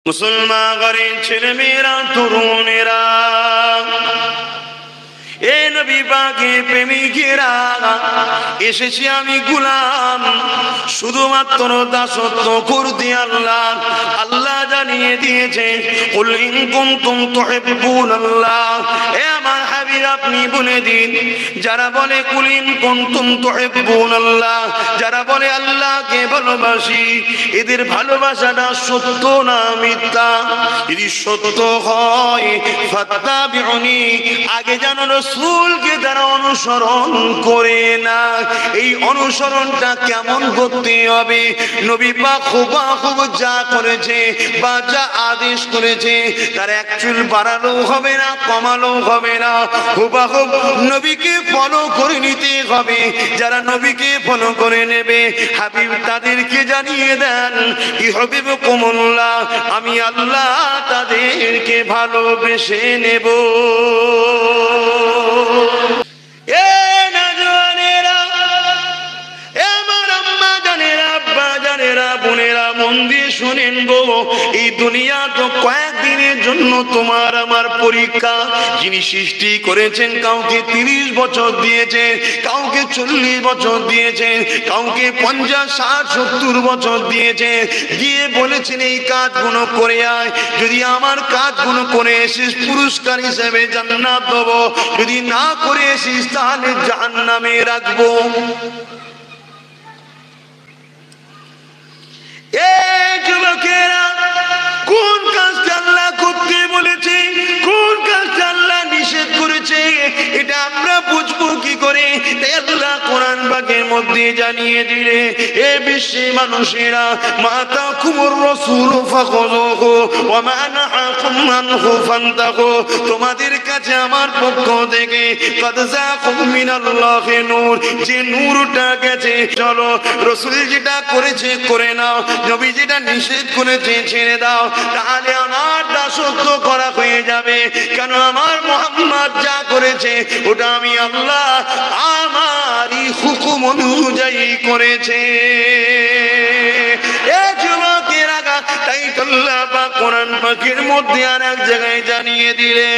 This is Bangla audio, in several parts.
মুসলমান ঘরের ছেলে মেয়েরা, তরুণেরা, এ নবী পাকের প্রেমিকেরা, এসেছি আমি গোলাম শুধুমাত্র দাসত্ব করতে। আল্লাহ জানিয়ে দিয়েছে, কুল ইন কুনতুম তুহিব্বুনাল্লাহ, এ আমার হাবিব আপনি বলে দিন, যারা বলে কুল ইন কুনতুম তুহিব্বুনাল্লাহ, যারা বলে আল্লাহকে ভালোবাসি, এদের ভালোবাসাটা সত্য না মিথ্যা? যদি সত্য হয় ফাত্তাবিউনি, আগে জানো রাসূলকে যারা অনুসরণ করে না, এই অনুসরণটা কেমন করতে হবে? নবী পাক হুবহু যা করেছে বা যা আদেশ করেছে তার এক চুল বাড়ালেও হবে না, কমালেও হবে না, হুবহু নবীকে ফলো করে নিতে হবে। যারা নবীকে ফলো করে নেবে, হাবিব তাদেরকে জানিয়ে দেন, ইউহিব্বুকুমুল্লাহ, আমি আল্লাহ তাদেরকে ভালোবেসে নেব। এ নওজওয়ানেরা, এ আমার আম্মা জানেরা, আব্বা জানেরা, বোনেরা, মন দিয়ে শুনেন গো, এই দুনিয়া তো কয়েকদিনের জন্য তোমার আমার পরীক্ষা। যিনি সৃষ্টি করেছেন, কাউকে 30 বছর দিয়েছেন, কাউকে 40 বছর দিয়েছেন, কাউকে 50, 60, 70 বছর দিয়েছেন, দিয়ে বলেছেন এই কাজগুলো করে আয়, যদি আমার কাজগুলো করে এসিস পুরস্কার হিসেবে জান্নাত দেব, যদি না করে এসিস তাহলে জাহান্নামে রাখবো। এই যুবকেরা, কোন কাজটা আল্লাহ করতে বলেছে, কোন কাজটা আল্লাহ নিষেধ করেছে, এটা আমরা বুঝবো কি করে? তাই আল্লাহ কোরআন পাকের মধ্যে জানিয়ে দিলে, এ বিশ্বের মানুষেরা, মা তাকুমুর রাসূল ফাখুযুহু ওয়া মা নাহাকুম আনহু ফান্তাহু, তোমাদের কাছে আমার পক্ষ থেকে কাদ যাকুম মিনাল্লাহি নূর, যে নূরটা গেছে চলো। রাসূল যেটা করেছে করে নাও, নবী যেটা নিষেধ করেছে ছেড়ে দাও, তাহলে আমার দাসত্ব করা হয়ে যাবে। কেন? আমার মুহাম্মদ যা করেছে ওটা আমি আল্লাহ আমারই হুকুম অনুযায়ী করেছে। এ যুবকেরা, তাই আল্লাহ পাক কোরআন পাকের মধ্যে আর এক জায়গায় জানিয়ে দিলে,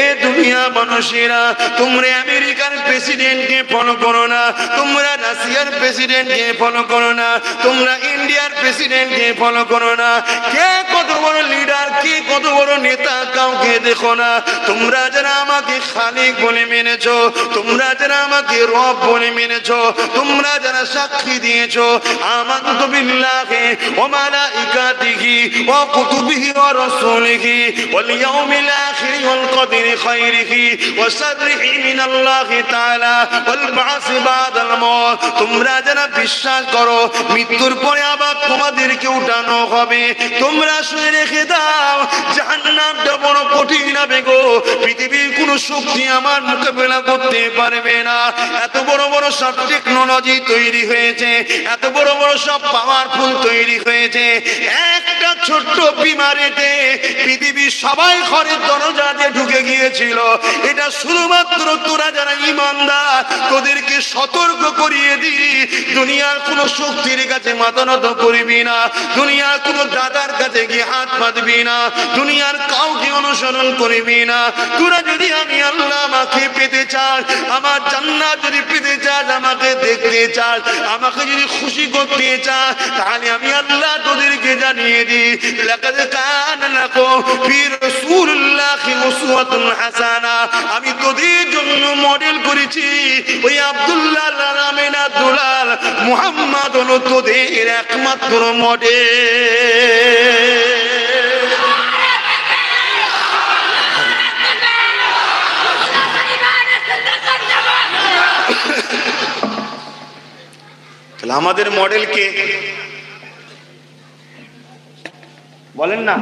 এ দুনিয়া মানুষেরা, তোমরা আমেরিকার প্রেসিডেন্টকে ফলো করো না, তোমরা রাশিয়ার প্রেসিডেন্টকে ফলো করো না, তোমরা ইন্ডিয়ার প্রেসিডেন্টকে ফলো করো না, কে কত বড় লিডার, কে কত বড় নেতা, কাউকে দেখো না। তোমরা যারা আমাকে খালিক বলে মেনেছো, তোমরা যারা আমাকে রব বলে মেনেছো, তোমরা যারা সাক্ষী দিয়েছো আমানতু বিল্লাহি ওয়া মালাইকাতিহি ওয়া কুতুবিহি ওয়া রাসূলিহি ওয়াল ইয়াউমিল আখির ওয়াল কদরি খায়রিহি ওয়া শাররিহি মিনাল্লাহি তাআলা ওয়াল বা'স বাদাল মাউত, তোমরা যারা বিশ্বাস করো মৃত্যুর পরে আবার তোমাদেরকে উঠানো হবে, তোমরা শুনে রেখে দাও জাহান্নামটা বড় কঠিন হবে গো। পৃথিবীর কোন শক্তি আমার মোকাবেলা করতে পারবে না। এত বড় বড় সব টেকনোলজি তৈরি হয়েছে, এত বড় বড় সব পাওয়ারফুল তৈরি হয়েছে, একটা ছোট্ট বিমারিতে পৃথিবীর সবাই ঘরের দরজা দিয়ে ঢুকে গিয়েছিল। এটা শুধুমাত্র তোরা যারা ঈমানদার, তোদেরকে সতর্ক করিয়ে দিই, দুনিয়ার কোন শক্তির কাছে মাথা নত করবি না, দুনিয়ার কোন দাদার কাছে গিয়ে হাত পাতবি না, দুনিয়ার কাউকে অনুসরণ করবি না। তোরা যদি আমি আল্লাহ আমাকে পেতে চাস, আমার জান্নাত যদি পেতে চাস, আমাকে দেখতে চাস, আমাকে যদি খুশি করতে চাস, তাহলে আমি আল্লাহ তোদেরকে জানিয়ে দিই, লাকাদ কানা লাকুম ফি রাসূলিল্লাহি উসওয়াতুন হাসানা, আমি তোদের জন্য মডেল করেছি ওই আব্দুল্লাহ নামের দুলাল মুহাম্মদ হলো তোদের একমাত্র মডেল। তাহলে আমাদের মডেল কে বলেন না?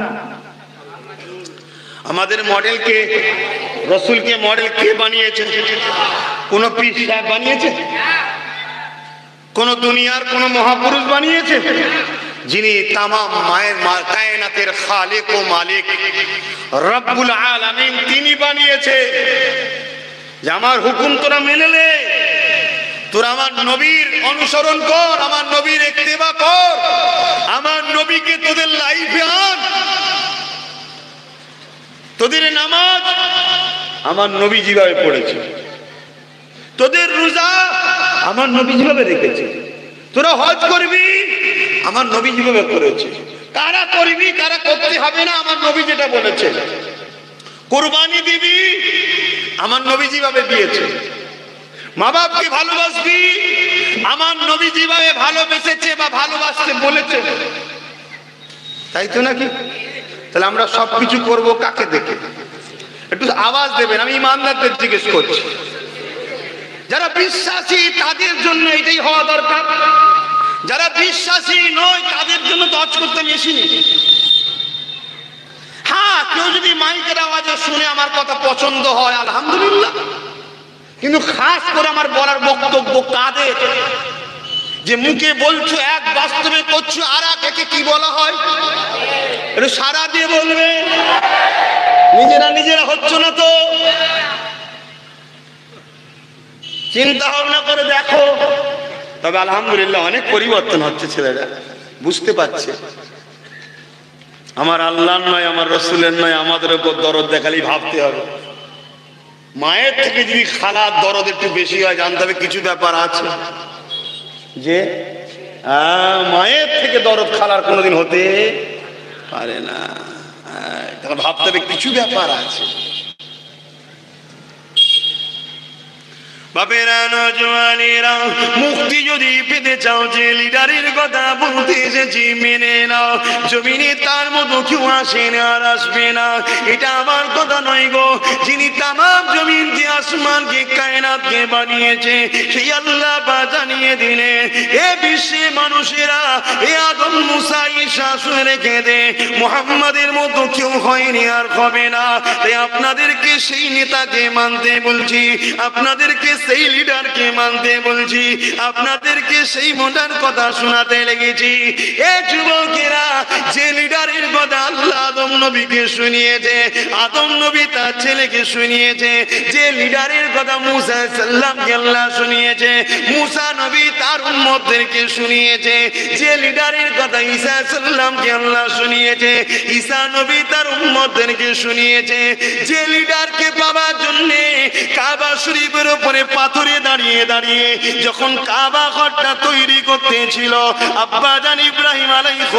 আমাদের মডেল কে? রাসূলকে মডেল কে বানিয়েছে? কোন পীর সাহেব বানিয়েছে? কোন দুনিয়ার কোন মহাপুরুষ বানিয়েছে? যিনি তামাম মায়ের কায়নাতের খালিক ও মালিক রব্বুল আলামিন, তিনি বানিয়েছে যে আমার হুকুম তোরা মেনে নে, তোরা আমার নবীর অনুসরণ কর, আমার নবীর ইত্তেবা কর, আমার নবীকে তোদের লাইফে আন। তোদের নামাজ আমার নবী যেভাবে পড়েছে, তোদের রোজা আমার নবী যেভাবে রেখেছে, তোরা হজ করবি আমার নবী যেভাবে করেছে, কারা করবি কারা করতে হবে না আমার নবী যেটা বলেছে, কুরবানি দিবি আমার নবী যেভাবে দিয়েছে, মা বাপকে ভালোবাসবি আমার নবী যেভাবে ভালোবেসেছে বা ভালোবাসতে বলেছে, তাই তো নাকি? তাহলে আমরা সবকিছু করব কাকে দেখে? একটু আওয়াজ দেবেন, আমি ইমানদারদের জিজ্ঞেস করছি। যারা বিশ্বাসী তাদের জন্য এটাই হওয়া দরকার, যারা বিশ্বাসী নয় তাদের জন্য তো হজ করতে আসিনি। হ্যাঁ, কেউ যদি মাইকের আওয়াজে শুনে আমার কথা পছন্দ হয় আলহামদুলিল্লাহ, কিন্তু খাস করে আমার বলার বক্তব্য কাদের? যে মুখে বলছো এক, বাস্তবে করছো আর একে কি বলা হয়? একটু সারা দিয়ে বলবে, নিজেরা হচ্ছ না তো চিন্তা ভাবনা করে দেখো। তবে আলহামদুলিল্লাহ অনেক পরিবর্তন হচ্ছে, ছেলেরা বুঝতে পারছে আমার আল্লাহর নয় আমার রসুলের নয় আমাদের উপর দরদ দেখালেই ভাবতে হবে। মায়ের থেকে যদি খালার দরদ একটু বেশি হয় জানতে হবে কিছু ব্যাপার আছে, যে মায়ের থেকে দরদ খালার কোনোদিন হতে পারে না, তখন ভাবতে হবে কিছু ব্যাপার আছে। বাপেরা নজওয়ানেরা, মুক্তি যদি পেতে চাও যে লিডারের কথা বলতে এসেছি মেনে নাও। জমিনে তার মতো কেউ আসে না আর আসবে না, এটা আমার কথা নয় গো। যিনি তামাম জমিনকে আসমানকে কায়নাতকে বানিয়েছে সেই আল্লাহ বা জানিয়ে দিলে এ বিশ্বে মানুষেরা এ আদম মুসা ঈসা শুনে রেখে দে মুহাম্মাদের মতো কেউ হয়নি আর হবে না। তাই আপনাদেরকে সেই নেতাকে মানতে বলছি, আপনাদেরকে সেই লিডারকে মানতে বলছি, আপনাদেরকে সেই মডার্ন কথা শোনাতে লেগেছি। এ যুবকেরা, যে লিডারের কথা আল্লাহ আদম নবীকে শুনিয়েছে, আদম নবী তার ছেলেকে শুনিয়েছে, যে লিডারের কথা মুসা সাল্লামকে আল্লাহ শুনিয়েছে, মুসা নবী তার উম্মতদেরকে শুনিয়েছে, যে লিডারের কথা ঈসা সাল্লামকে আল্লাহ শুনিয়েছে, ঈসা নবী তার উম্মতদেরকে শুনিয়েছে, যে লিডারকে পাওয়ার জন্য কাবা শরীফের উপরে পাথরে দাঁড়িয়ে দাঁড়িয়ে যখন কাবা ঘরটা তৈরি করতে ছিল আব্বা জান ইব্রাহিম আলাইহিস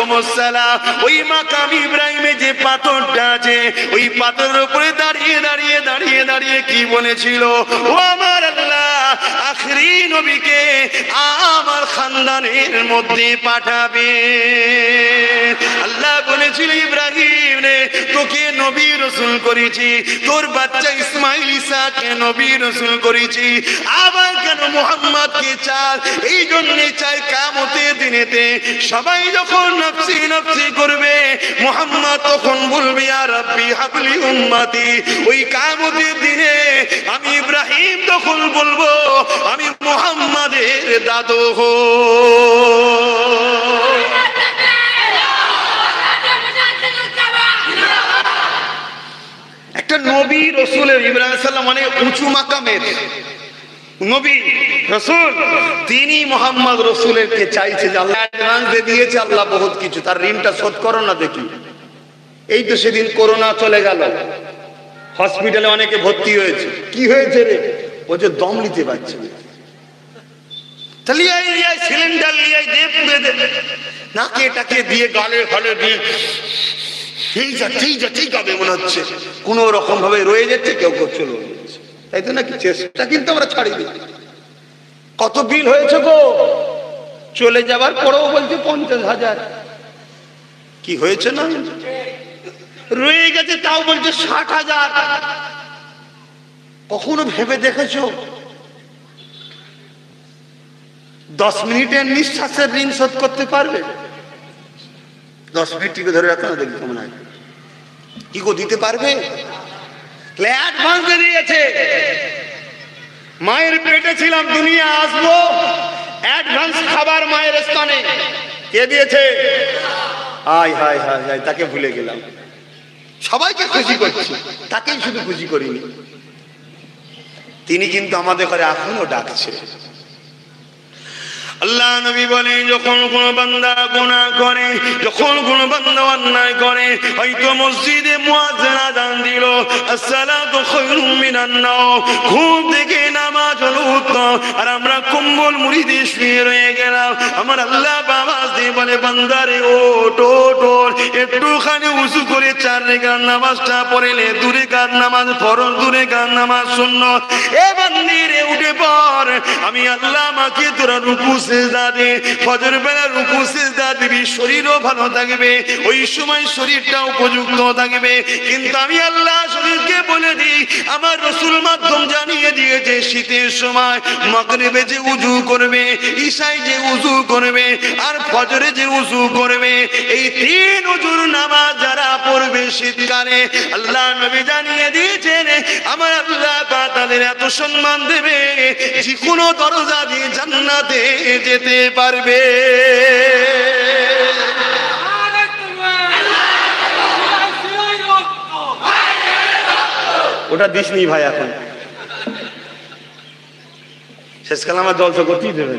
সালাম ওই মাকাম ইব্রাহিমে যে পাথরটা আছে ওই পাথরের উপরে দাঁড়িয়ে দাঁড়িয়ে দাঁড়িয়ে দাঁড়িয়ে কি বলেছিল? ও আমার আল্লাহ, আখরি নবীকে আমার খানদানের মধ্যে পাঠাবে। আল্লাহ বলেছিল ইব্রাহিম রে, তোকে নবী রাসূল করেছি, তোর বাচ্চা ইসমাইল ঈসাকে নবী রাসূল করেছি, আবার কেন মুহাম্মদকে চাই? এই জন্য চাই কিয়ামতের দিনেতে সবাই যখন নফসি নফসি করবে মুহাম্মদ তখন বলবে ইয়া রাব্বি হাবলি উম্মতি। ওই কিয়ামতের দিনে আমি ইব্রাহিম তখন বলবো আমি মুহাম্মাদের দাদু হো। একটা নবী রাসূলের, ইব্রাহিম আলাইহিস সালাম মানে উঁচু মাকামের নবী রাসূল, তিনি মুহাম্মদ রাসূলকে চাইছে যে আল্লাহ অ্যাডভান্স দিয়ে দিয়েছে আল্লাহ বহুত কিছু, তার ঋণটা শোধ করো না দেখি। এই তো সেদিন করোনা চলে গেল, হসপিটালে অনেকে ভর্তি হয়েছে। কি হয়েছে রে? বলছে দম নিতে পারছে না। তাহলে এই সিলিন্ডার নিয়ে দে পুড়ে দে, নাকে টাকে দিয়ে গালে ফালে দিয়ে ঠিক হবে মনে হচ্ছে, কোন রকম ভাবে রয়ে যাচ্ছে, কেউ চলে যাচ্ছে, তাই তো নাকি? চেষ্টা কিন্তু আমরা ছাড়িনি। কত বিল হয়েছে গো? চলে যাবার পরেও বলছে 50,000। কি হয়েছে না রয়ে গেছে তাও বলছে 60,000। কখনো ভেবে দেখেছো 10 মিনিটের নিঃশ্বাসের ঋণ শোধ করতে পারবে? 10 মিনিট টিকে ধরে রাখো না, দেখি কেমন হয়। কি গো দিতে পারবে? অ্যাডভান্স দিয়ে দিয়েছে। মায়ের পেটে ছিলাম, দুনিয়া আসবো, অ্যাডভান্স খাবার মায়ের স্তনে কে দিয়েছে? হায় হায় হায় হায়, তাকে ভুলে গেলাম। সবাইকে খুশি করছি, তাকেই শুধু খুশি করিনি। তিনি কিন্তু আমাদের ঘরে এখনো ডাকছে। আল্লাহ নবী বলে যখন কোন বান্দা গুনাহ করে, যখন কোন বান্দা অন্যায় করে, হয়তো মসজিদে মুয়াজ্জিন আযান দিল আসসালাতু খায়রুম মিনান নাওম, ঘুম থেকে নামাজ হলো উত্তম, আর আমরা কম্বল মুড়ি দিয়ে শুয়ে রয়ে গেলাম। আমার আল্লাহ আওয়াজ দিয়ে বলে বান্দারে ওঠ ওঠ ওঠ, একটুখানি উযু করে 4 রাকাত নামাজটা পড়লে, 2 রাকাত নামাজ ফরজ, 2 রাকাত নামাজ সুন্নাত। এ বান্দিরে উঠে পড়, আমি আল্লাহ আমাকে তোরা রুকু সিজদা দে, ফজর বেলা রুকু সিজদা দিবি, শরীরও ভালো থাকবে, ওই সময় শরীরটা উপযুক্ত থাকবে। কিন্তু আমি আল্লাহ শরীরকে বলে দিই, আমার রাসূল মাধ্যম জানিয়ে দিয়েছে শীতের সময় মাগরিবে যে উযু করবে, ঈশায় যে উযু করবে, আর ফজরে যে উযু করবে, এই 3 উযুর নামাজ যারা পড়বে শীতকালে, আল্লাহ নবী জানিয়ে দিয়েছেন আমার আল্লাহ পাক তাদের এত সম্মান দেবে যে কোনো দরজা দিয়ে জান্নাতে যেতে পারবে। ওটা দিসনি ভাই, এখন শেষকালে আমার জলসা করতেই দেবে।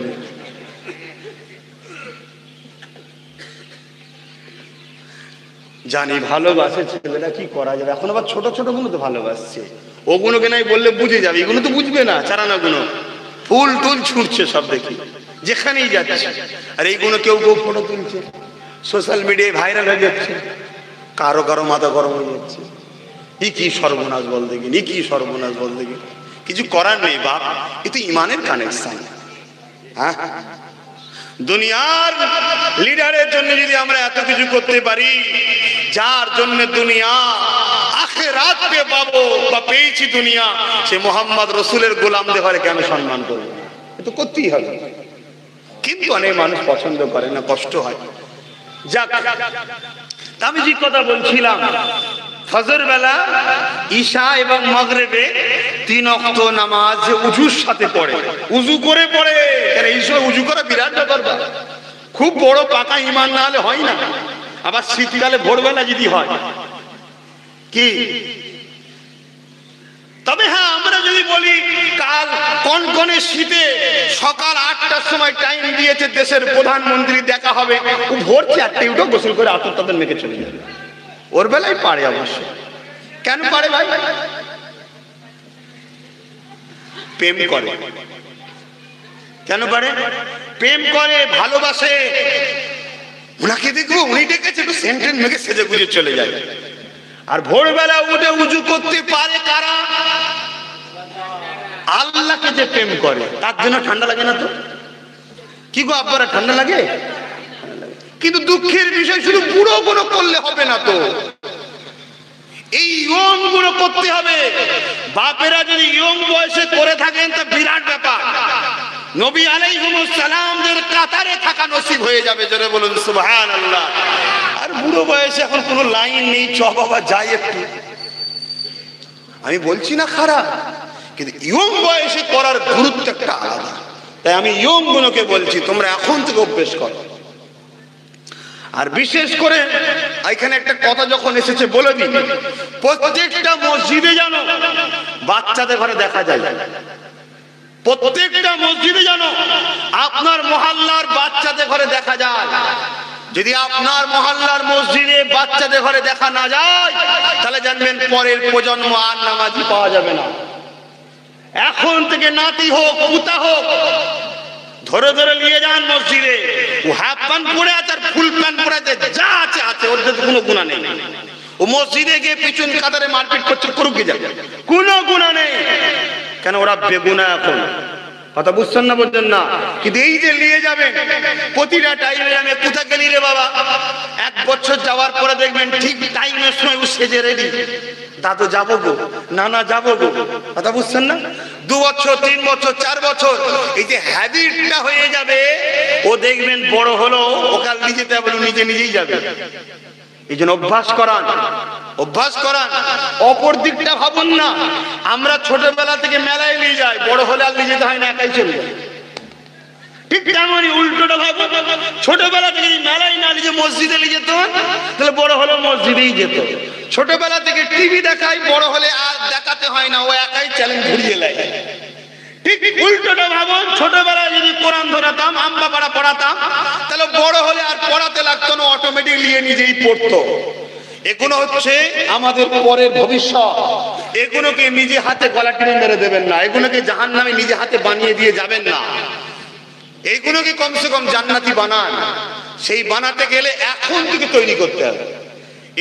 জানি ভালোবাসে ছেলেরা, কি করা যাবে, এখন আবার ছোট ছোট গুলো তো ভালোবাসছে, ওগুলোকে নাই বললে বুঝে যাবে, এগুলো তো বুঝবে না, চারানা গুলো ফুল টুল ছুটছে সব দেখি যেখানেই যাচ্ছে, আর এইগুলো কেউ কেউ ফটো তুলছে, সোশ্যাল মিডিয়ায় ভাইরাল হয়ে যাচ্ছে, কারো কারো মাথা গরম হয়ে যাচ্ছে। কি সর্বনাশ বল দেখি, কি সর্বনাশ বল দেখি, কিছু করার নেই বাপ, এ তো ইমানের কানেকশন। হ্যাঁ, দুনিয়ার লিডারের জন্য যদি আমরা এত কিছু করতে পারি, যার জন্য দুনিয়া আখিরাত পে পাবো বা পেয়েছি দুনিয়া, সে মুহাম্মদ রাসূলের গোলামদের ঘরে কেন সম্মান করবো? এ তো করতেই হবে। কিন্তু অনেক মানুষ পছন্দ করে না, কষ্ট হয়। যাক, আমি যে কথা বলছিলাম, ফজর বেলা, ঈশা এবং মাগরিবে 3 ওয়াক্ত নামাজ উযুর সাথে পড়ে, উযু করে পড়ে। কারণ এই সময় উযু করা বিরাট ব্যাপার, খুব বড় পাকা ঈমান না হলে হয় না। আবার শীতকালে ভোরবেলা যদি হয় কি, তবে হ্যাঁ, আমরা যদি বলি কাল কনকনে শীতে সকাল 8টার সময় টাইম দিয়েছে দেশের প্রধানমন্ত্রী দেখা হবে, ও ভোর 4টায় উঠে গোসল করে আতর তাদের মেখে চলে যাবে, ওর বেলায় পারে অবশ্য। কেন পারে ভাই? প্রেম করে। কেন পারে? প্রেম করে, ভালোবাসে। উনাকে দেখবো, উনি ডেকেছে, একটু সেন্টেন মেখে সেজে গুজে চলে যায়। আর ভোরবেলা উঠে উযু করতে পারে কারা? আল্লাহকে যে প্রেম করে, তার জন্য ঠান্ডা লাগে না তো? কি গো আব্বারা, ঠান্ডা লাগে? কিন্তু দুঃখের বিষয়, শুধু বুড়ো গুলো করলে হবে না তো, এই ইয়ং গুলো করতে হবে। বাপেরা যদি ইয়ং বয়সে করে থাকেন তো বিরাট ব্যাপার, নবী আলাইহিস সালামদের কাতারে থাকা নসিব হয়ে যাবে। জোরে বলুন সুবহানাল্লাহ। আর বুড়ো বয়সে এখন কোনো লাইন নেই, চ বাবা যাই একটু, আমি বলছি না খারাপ, কিন্তু ইয়ং বয়সে করার গুরুত্ব একটা আলাদা। তাই আমি ইয়ং গুলোকে বলছি, তোমরা এখন থেকে অভ্যেস করো। আর বিশেষ করে এখানে একটা কথা যখন এসেছে বলে দিই, প্রত্যেকটা মসজিদে জানো বাচ্চাদের ঘরে দেখা যায়, প্রত্যেকটা মসজিদে জানো আপনার মহল্লার বাচ্চাদের ঘরে দেখা যায়। যদি আপনার মহল্লার মসজিদে বাচ্চাদের ঘরে দেখা না যায়, তাহলে জানবেন পরের প্রজন্ম আর নামাজি পাওয়া যাবে না। এখন থেকে নাতি হোক পুতা হোক, ধরে ধরে নিয়ে যান মসজিদে, ও হাফ প্যান্ট পরে আছে আর ফুল প্যান্ট পরে আছে, যা আছে আছে, ওর কোনো গুনাহ নেই। ও মসজিদে গিয়ে পিছন কাতারে মারপিট করছে, করুক গে যাবে, কোনো গুনাহ নেই। কেন? ওরা বেগুনাহ। এখন কথা বুঝছেন না, বলছেন না? কিন্তু এই যে নিয়ে যাবেন প্রতিটা টাইমে, আমি কোথা গেলি রে বাবা, 1 বছর যাওয়ার পরে দেখবেন ঠিক টাইমের সময় ও সেজে রেডি, দাদু যাবো গো, নানা যাবো গো। কথা বুঝছেন না? 2 বছর 3 বছর 4 বছর এই যে হ্যাবিটটা হয়ে যাবে, ও দেখবেন বড় হলো ওকে নিজে যাবে, নিজে নিজেই যাবে। এই জন্য অভ্যাস করান, অভ্যাস করান। অপর দিকটা ভাবুন না, আমরা ছোটবেলা থেকে মেলায় নিয়ে যাই, বড় হলে আর নিয়ে যেতে হয় না, একাই চলে যায়। ঠিক তেমনই উল্টোটা ভাবো, ছোটবেলা থেকে মেলায় না নিয়ে মসজিদে নিয়ে যেত, তাহলে বড় হলে মসজিদেই যেত। ছোটবেলা থেকে টিভি দেখাই, বড় হলে আর দেখাতে হয় না, ও একাই চ্যালেঞ্জ ঘুরিয়ে নেয়। ঠিক উল্টোটা ভাবো, ছোটবেলায় যদি কোরআন ধরাতাম, আম্বা পাড়া পড়াতাম, তাহলে বড় হলে আর পড়াতে লাগতো না, অটোমেটিক নিজেই পড়তো। এগুলো হচ্ছে আমাদের পরের ভবিষ্যৎ। এগুলোকে নিজে হাতে গলা টেনে মেরে দেবেন না, এগুলোকে জাহান্নামে নিজে হাতে বানিয়ে দিয়ে যাবেন না। এইগুলোকে কমসে কম জান্নাতি বানান। সেই বানাতে গেলে এখন থেকে তৈরি করতে হবে,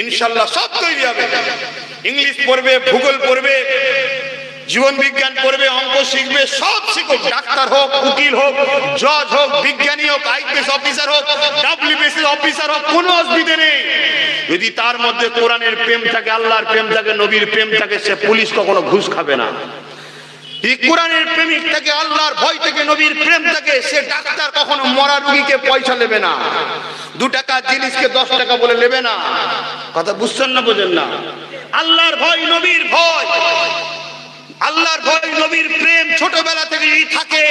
ইনশাল্লাহ সব তৈরি হবে। ইংলিশ পড়বে, ভূগোল পড়বে, জীবন বিজ্ঞান পড়বে, অঙ্ক শিখবে, সব শিখুক। ডাক্তার হোক, উকিল হোক, জজ হোক, বিজ্ঞানী হোক, আইপিএস অফিসার হোক, ডাব্লিউবিসি অফিসার হোক, কোনো অসুবিধা নেই। যদি তার মধ্যে কোরআনের প্রেম থাকে, আল্লাহর প্রেম থাকে, নবীর প্রেম থাকে, সে পুলিশ কখনো ঘুষ খাবে না। কোরআনের প্রেমিক থেকে, আল্লাহর ভয় থেকে, নবীর প্রেম থেকে, সে ডাক্তার কখনো মরা রোগীকে পয়সা নেবে না, 2 টাকার জিনিসকে 10 টাকা বলে নেবে না। কথা বুঝছেন না, বোঝেন না? আল্লাহর ভয়, নবীর ভয়, আল্লাহর ভয়, নবীর প্রেম ছোটবেলা থেকে যদি থাকে,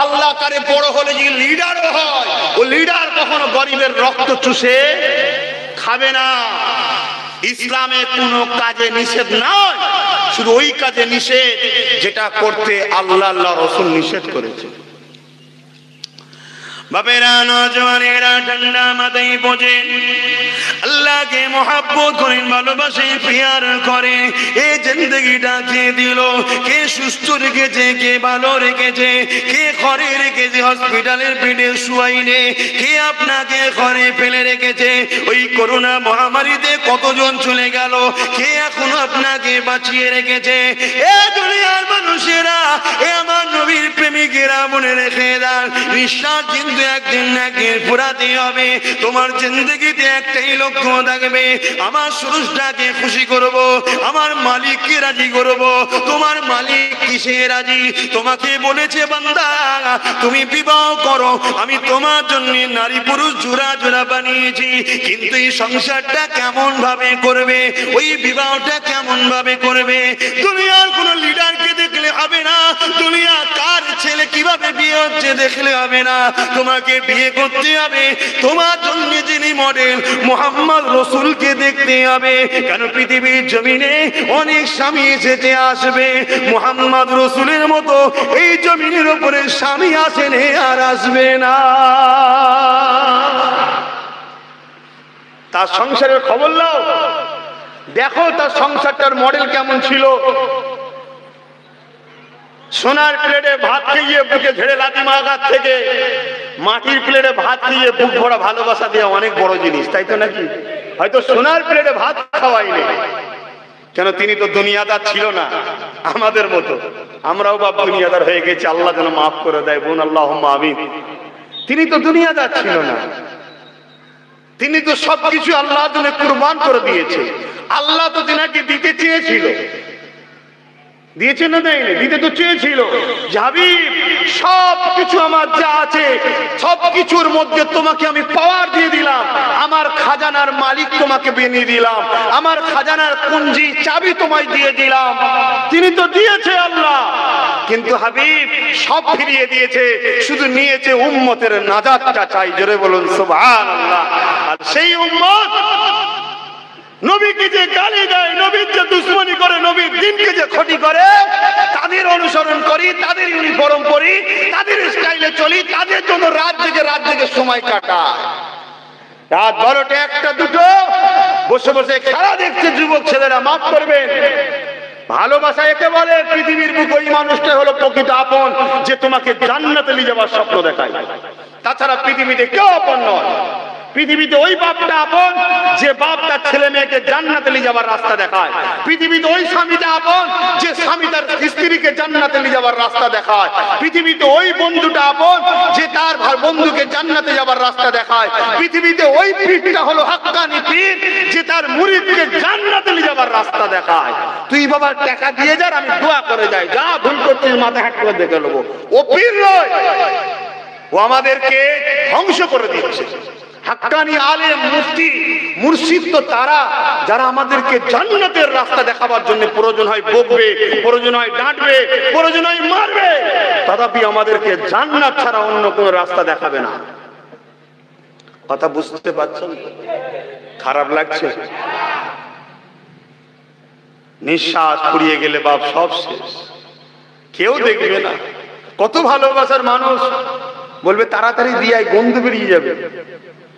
আল্লাহ কারে বড় হলে যদি লিডারও হয়, ও লিডার কখনো গরিবের রক্ত চুষে খাবে না। ইসলামে কোনো কাজে নিষেধ নয়, শুধু ওই কাজে নিষেধ যেটা করতে আল্লাহ আল্লাহ রাসূল নিষেধ করেছে। বাপেরা, নওজওয়ানেরা ঠান্ডা মাথায় বোঝেন, আল্লাহকে মহব্বত করেন, ভালোবাসেন, প্রিয়ার করে। এই জিন্দগিটা কে দিল? কে সুস্থ রেখেছে, কে ভালো রেখেছে, কে ঘরে রেখেছে, হসপিটালের বেডে শুয়াইনে, কে আপনাকে ঘরে ফেলে রেখেছে? ওই করোনা মহামারীতে কতজন চলে গেল, কে এখনো আপনাকে বাঁচিয়ে রেখেছে? এ দুনিয়ার মানুষেরা, এ আমার নবীর প্রেমিকেরা, মনে রেখে দেন, নিঃশ্বাস কিন্তু একদিন না একদিন ফুরাতে হবে। তোমার জিন্দগিতে একটাই লক্ষ্য থাকবে, আমার সুরুষটাকে খুশি করব, আমার মালিককে রাজি করব। তোমার মালিক কিসে রাজি? তোমাকে বলেছে, বান্দা তুমি বিবাহ করো, আমি তোমার জন্য নারী পুরুষ জোড়া জোড়া বানিয়েছি, কিন্তু এই সংসারটা কেমন ভাবে করবে, ওই বিবাহটা কেমন ভাবে করবে? দুনিয়ার কোন লিডারকে দেখলে হবে না, দুনিয়া কার ছেলে কিভাবে বিয়ে হচ্ছে দেখলে হবে না। তোমাকে বিয়ে করতে হবে তোমার জন্য যিনি মডেল মুহাম্মদ রাসূলকে দেখতে হবে। কেন পৃথিবীর জমিনে অনেক স্বামী এসেছে, আসবে, মুহাম্মদ রাসূলের মতো এই জমিনের উপরে স্বামী আসেন আর আসবে না। তার সংসারের খবর নাও, দেখো তার সংসারটার মডেল কেমন ছিল। সোনার প্লেটে ভাত খেয়ে বুকে ঝেড়ে লাথি মারার থেকে মাটির প্লেটে ভাত খেয়ে বুক ভরা ভালোবাসা দেওয়া অনেক বড় জিনিস, তাই তো নাকি? হয়তো সোনার প্লেটে ভাত খাওয়াইনি, কেন তিনি তো দুনিয়াদার ছিল না আমাদের মতো। আমরাও বাপ দুনিয়াদার হয়ে গেছি, আল্লাহ যেন মাফ করে দেয়, বোন আল্লাহুম্মা আমিন। তিনি তো দুনিয়াদার ছিল না, তিনি তো সবকিছু আল্লাহর জন্য কুরবান করে দিয়েছে। আল্লাহ তো তিনাকে দিতে চেয়েছিল, দিয়েছে না দেয়নি? দিতে তো চেয়েছিল। হাবিব, সবকিছু আমার যা আছে সবকিছুর মধ্যে তোমাকে আমি পাওয়ার দিয়ে দিলাম, আমার খাজানার মালিক তোমাকে বানিয়ে দিলাম, আমার খাজানার কুঞ্জি চাবি তোমায় দিয়ে দিলাম। তিনি তো দিয়েছে আল্লাহ, কিন্তু হাবিব সব ফিরিয়ে দিয়েছে, শুধু নিয়েছে উম্মতের নাজাতটা চাই। জোরে বলুন সুবহানাল্লাহ। আর সেই উম্মত নবীকে যে গালি দেয়, নবীর যে দুশ্মনী করে, নবীর দিনকে যে ক্ষতি করে, তাদের অনুসরণ করি, তাদের ইউনিফর্ম পরি, তাদের স্টাইলে চলি, তাদের জন্য রাত জেগে সময় কাটায়। রাত 12টা 1টা 2টো বসে বসে খেলা দেখছে যুবক ছেলেরা। মাফ করবেন, ভালোবাসা একে বলে। পৃথিবীর বুকে ওই মানুষটা হলো প্রকৃত আপন, যে তোমাকে জান্নাতে নিয়ে যাওয়ার স্বপ্ন দেখায়। তাছাড়া পৃথিবীতে কেউ আপন নয়। পৃথিবীতে ওই বাপটা আপন যে বাপ তার ছেলে মেয়েকে জান্নাতে নিয়ে যাওয়ার রাস্তা দেখায়। পৃথিবীতে ওই স্বামীটা আপন যে স্বামী তার স্ত্রীকে জান্নাতে নিয়ে যাওয়ার রাস্তা দেখায়। পৃথিবীতে ওই বন্ধুটা আপন যে তার বন্ধুকে জান্নাতে যাওয়ার রাস্তা দেখায়। পৃথিবীতে ওই পীরটা হলো হাক্কানি পীর, যে তার মুরিদকে জান্নাতে নিয়ে যাওয়ার রাস্তা দেখায়। তুই বাবা টাকা দিয়ে যার, আমি দোয়া করে যাই, যা ভুল করছিস মাথা হাত করে দেখে নেবো। ও পীর নয়, ও আমাদেরকে ধ্বংস করে দিচ্ছে। হাক্কানি আলেম মুফতি মুর্শিদ তো তারা যারা আমাদেরকে জান্নাতের রাস্তা দেখাবার জন্য প্রয়োজন হয় বকবে, প্রয়োজন হয় ডাঁটবে, প্রয়োজন হয় মারবে, তথাপি আমাদেরকে জান্নাত ছাড়া অন্য কোনো রাস্তা দেখাবে না। কথা বুঝতে পারছেন? খারাপ লাগছে? নিঃশ্বাস ফুরিয়ে গেলে বাপ সব শেষ, কেউ দেখবে না। কত ভালোবাসার মানুষ, বলবে তাড়াতাড়ি দিয়াই গন্ধ বেরিয়ে যাবে।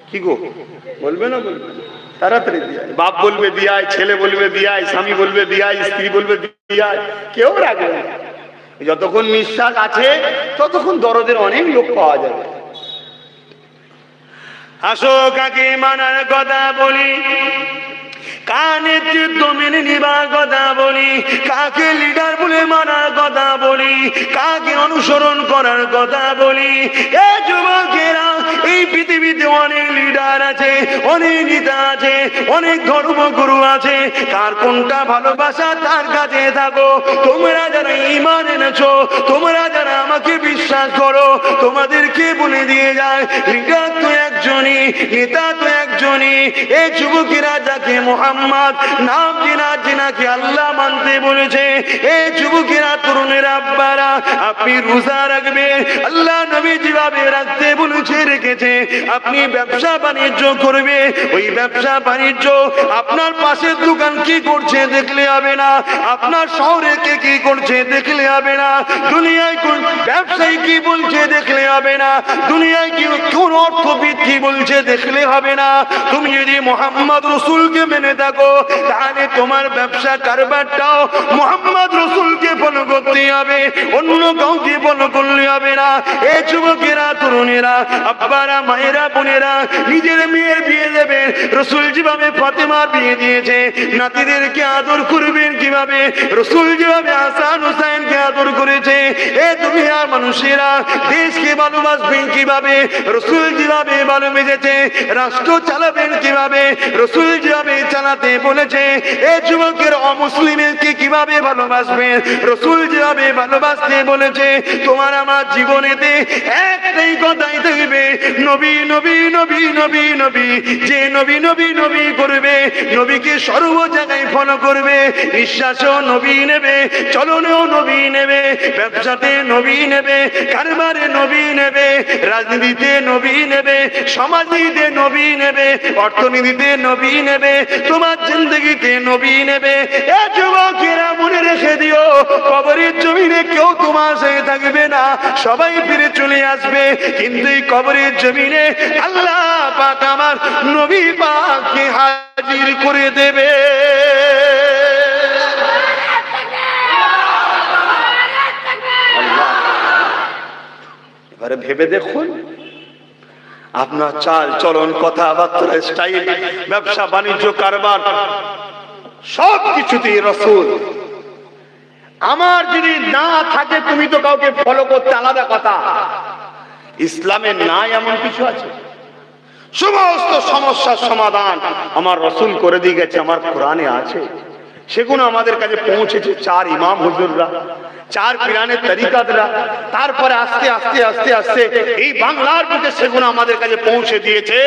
কি গো বলবে না? বলবে তাড়াতাড়ি দিয়াই। বাপ বলবে দিয়াই, ছেলে বলবে দিয়াই, স্বামী বলবে দিয়াই, স্ত্রী বলবে দিয়াই, কেউ রাখবে না। যতক্ষণ নিঃশ্বাস আছে ততক্ষণ দরদের অনেক লোক পাওয়া যাবে। আসো কাকে মানার কথা বলি, কানে মেনে নিবার কথা বলি, কাকে লিডার বলে মানার কথা বলি, কাকে অনুসরণ করার কথা বলি। এ যুবকেরা, এই পৃথিবীতে অনেক লিডার আছে, অনেক নেতা আছে, অনেক ধর্মগুরু আছে, কার কোনটা ভালোবাসা তার কাছে থাকো। তোমরা যারা ঈমান এনেছো, তোমরা যারা আমাকে বিশ্বাস করো, তোমাদেরকে বলে দিয়ে যায় লিডার তো একজনই, নেতা তো একজনই। এই যুবকেরা যাকে মোহাম্মদ নাম জিনাকে আল্লাহ মানতে বলেছে, এই যুবকেরা, তরুণের আব্বারা, আপনি রোজা রাখবেন, আল্লাহ নবী যেভাবে রাখতে বলেছে রেখেছে। আপনি ব্যবসা বাণিজ্য করবে, ওই ব্যবসা বাণিজ্য আপনার পাশের দোকান কি করছে দেখলে হবে না, আপনার শহরে কে কি করছে দেখলে হবে না, দুনিয়ায় কোন ব্যবসায়ী কি বলছে দেখলে হবে না, দুনিয়ায় কি কোন অর্থবিদ কি বলছে দেখলে হবে না। তুমি যদি মোহাম্মদ রসুলকে মেনে থাকো, তাহলে তোমার ব্যবসা কারবারটাও মোহাম্মদ রসুলকে ফলো করতে হবে, অন্য কাউকে ফলো করলে হবে না। এই যুবকেরা, তরুণেরা, আব্বারা, মায়েরা, বোনেরা, নিজের মেয়ের বিয়ে দেবেন রসুল যেভাবে ফাতেমার বিয়ে দিয়েছে। নাতিদেরকে আদর করবেন কিভাবে, রসুল যেভাবে হাসান হুসাইনকে আদর করেছে। এ দুনিয়ার মানুষেরা, দেশকে ভালোবাসবেন কিভাবে, রসুল যেভাবে ভালোবেসেছে। রাষ্ট্র চালাবেন কিভাবে, রসুল যেভাবে চালাতে বলেছে। এই যুবকের অমুসলিমকে কিভাবে ভালোবাসবেন, রসুল যেভাবে ভালোবাসতে বলেছে। তোমার আমার জীবনেতে একটাই কথাই থাকবে, নবী নবী নবী নবী নবী। যে নবী নবী নবী করবে, নবীকে সর্ব জায়গায় ফলো করবে, নিঃশ্বাসও নবী নেবে, চলনেও নবী নেবে, ব্যবসাতে নবী নেবে, কারবারে নবী নেবে, রাজনীতিতে নবী নেবে, সমাজনীতিতে নবী নেবে, অর্থনীতিতে নবী নেবে, তোমার জিন্দগিতে নবী নেবে। এ যুবকেরা, মনে রেখে দিও, কবরের জমিনে কেউ তোমার সাথে থাকবে না, সবাই ফিরে চলে আসবে। কিন্তু এই কবরের জমিনে আল্লাহ পাক আমার নবী পাককে হাজির করে দেবে। এবারে ভেবে দেখুন, আপনার চাল চলন, কথাবার্তা, স্টাইল, ব্যবসা বাণিজ্য, কারবার, সব কিছুতেই রসুল। আমার যদি না থাকে, তুমি তো কাউকে ফলো করতে, আলাদা কথা। ইসলামে নাই এমন কিছু আছে? সমস্ত সমস্যার সমাধান আমার রসুল করে দিয়ে গেছে, আমার কোরআনে আছে। সেগুলো আমাদের কাছে পৌঁছেছে চার ইমাম হুজুররা, চার পীরানের তরিকাতরা। তারপরে আস্তে আস্তে আস্তে আস্তে এই বাংলার বুকে সেগুলো আমাদের কাছে পৌঁছে দিয়েছে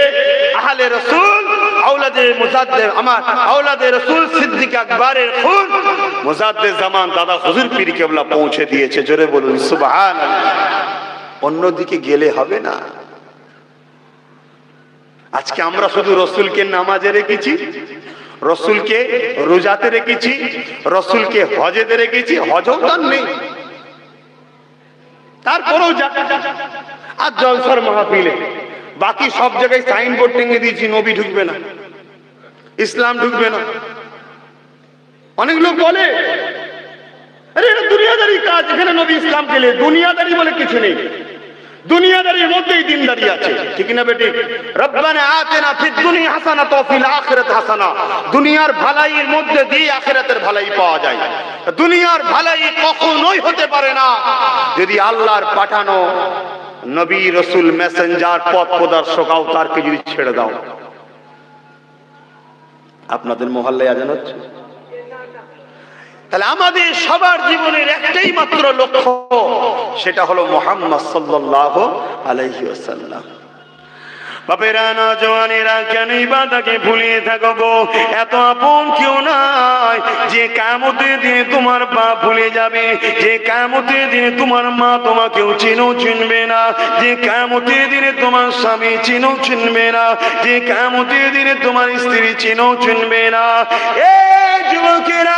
আহলে রসুল, আওলাদে মুজাদ্দেদ, আমার আওলাদে রসুল সিদ্দিক আকবরের খুন মুজাদ্দেদ জামান দাদা হুজুর পীর কেবলা পৌঁছে দিয়েছে। জোরে বলুন সুবহানাল্লাহ। অন্যদিকে গেলে হবে না। আজকে আমরা শুধু রসুলকে নামাজে রেখেছি, রসুলকে রোজাতে রেখেছি, রসুলকে হজেতে রেখেছি, হজও তার নেই। তারপরেও আর জলসার মাহফিলে বাকি সব জায়গায় সাইনবোর্ড টেঙে দিয়েছি, নবী ঢুকবে না, ইসলাম ঢুকবে না। অনেক লোক বলে, আরে এটা দুনিয়াদারি কাজ, এখানে নবী ইসলাম পেলে। দুনিয়াদারি বলে কিছু নেই, দুনিয়াদারির মধ্যেই দিনদারি আছে, ঠিক না বেটি? রব্বানা আতিনা ফিদ দুনিয়া হাসানাত ওয়া ফিল আখিরাতি হাসানা। দুনিয়ার ভালাইয়ের মধ্যে দিয়ে আখিরাতের ভালাই পাওয়া যায়। দুনিয়ার ভালাই কখনোই হতে পারে না যদি আল্লাহর পাঠানো নবী, রাসূল, মেসেঞ্জার, পথ প্রদর্শক আওতারকে যদি ছেড়ে দাও। আপনাদের মহল্লায় আজান হচ্ছে? তাহলে আমাদের সবার জীবনের একটাই মাত্র লক্ষ্য, সেটা হলো মুহাম্মদ সাল্লাল্লাহু আলাইহি ওয়াসাল্লাম। বাপেরা, নওজওয়ানেরা, কেন ইবাদতকে ভুলিয়ে থাকো গো? এত আপন কেউ নাই যে কিয়ামতের দিনে তোমার বাপ ভুলে যাবে, যে কিয়ামতের দিনে তোমার মা তোমাকেও চিনেও চিনবে না, যে কিয়ামতের দিনে তোমার স্বামী চিনেও চিনবে না, যে কিয়ামতের দিনে তোমার স্ত্রী চিনেও চিনবে না। এই যুবকেরা,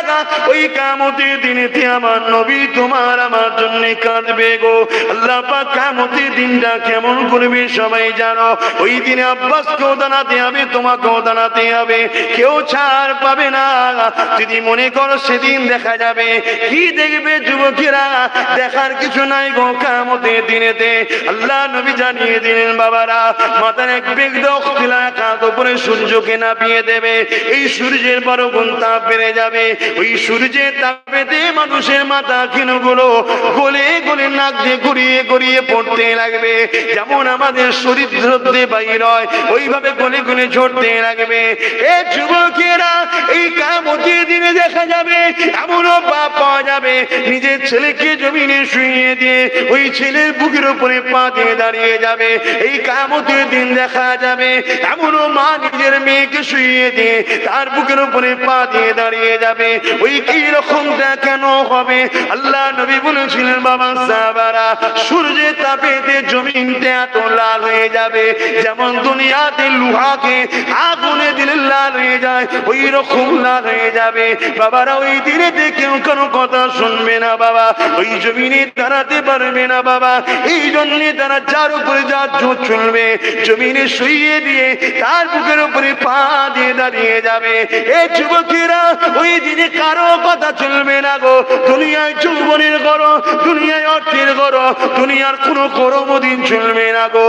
ওই কিয়ামতের দিনেতে আমার নবী তোমার আমার জন্য কাঁদবে গো। আল্লাহ পাক কিয়ামতের দিনটা কেমন করবে সবাই জানো। ওই দিনে আব্বাসকেও দাঁড়াতে হবে, তোমাকেও দাঁড়াতে হবে, কেউ ছাড় পাবে না। যদি মনে করো সেদিন দেখা যাবে, কি দেখবে যুবকেরা? দেখার কিছু নাই গো কিয়ামতের দিনেতে। আল্লাহ নবী জানিয়ে দিলেন বাবারা, মাথার এক বেগ দাও উপরে সূর্যকে নাপিয়ে দেবে। এই সূর্যের 12 গুণ তাপ বেড়ে যাবে। ওই সূর্যের তাপেতে মানুষের মাথা কিনগুলো গলে গলে নাক দিয়ে গড়িয়ে গড়িয়ে পড়তে লাগবে। যেমন আমাদের শরীর ধরতে বাইর হয়, ওইভাবে গলে গলে ঝরতে লাগবে। এ যুবকেরা, এই কিয়ামতের দিনে দেখা যাবে এমনও বাপ পাওয়া যাবে নিজের ছেলেকে জমিনে শুইয়ে দিয়ে ওই ছেলের বুকের উপরে পা দিয়ে দাঁড়িয়ে যাবে। এই কিয়ামতের দিন দেখা যাবে এমনও মা নিজের মেয়েকে শুইয়ে দিয়ে তার বুকের উপরে পা দিয়ে দাঁড়িয়ে যাবে। ওই কি রকমটা কেন হবে? আল্লাহ নবী বলেছিলেন বাবা সাহাবারা, সূর্যের তাপেতে জমিনটা এত লাল হয়ে যাবে, যেমন দুনিয়াতে লোহাকে আগুনে দিলে লাল হয়ে যায়, ওই রকম লাল হয়ে যাবে বাবারা। ওই দিনেতে কেউ কোনো কথা শুনবে না বাবা, ওই জমিনে দাঁড়াতে পারবে না বাবা। এই জন্য তারা যার উপরে যা জোর চলবে জমিনে শুইয়ে দিয়ে তার বুকের উপরে পা দিয়ে দাঁড়িয়ে যাবে। এই যুবকেরা, ওই দিনে কারো কথা চলবে না গো। দুনিয়ায় যৌবনের গরম, দুনিয়ায় অর্থের গরম, দুনিয়ার কোনো গরম দিন চলবে না গো।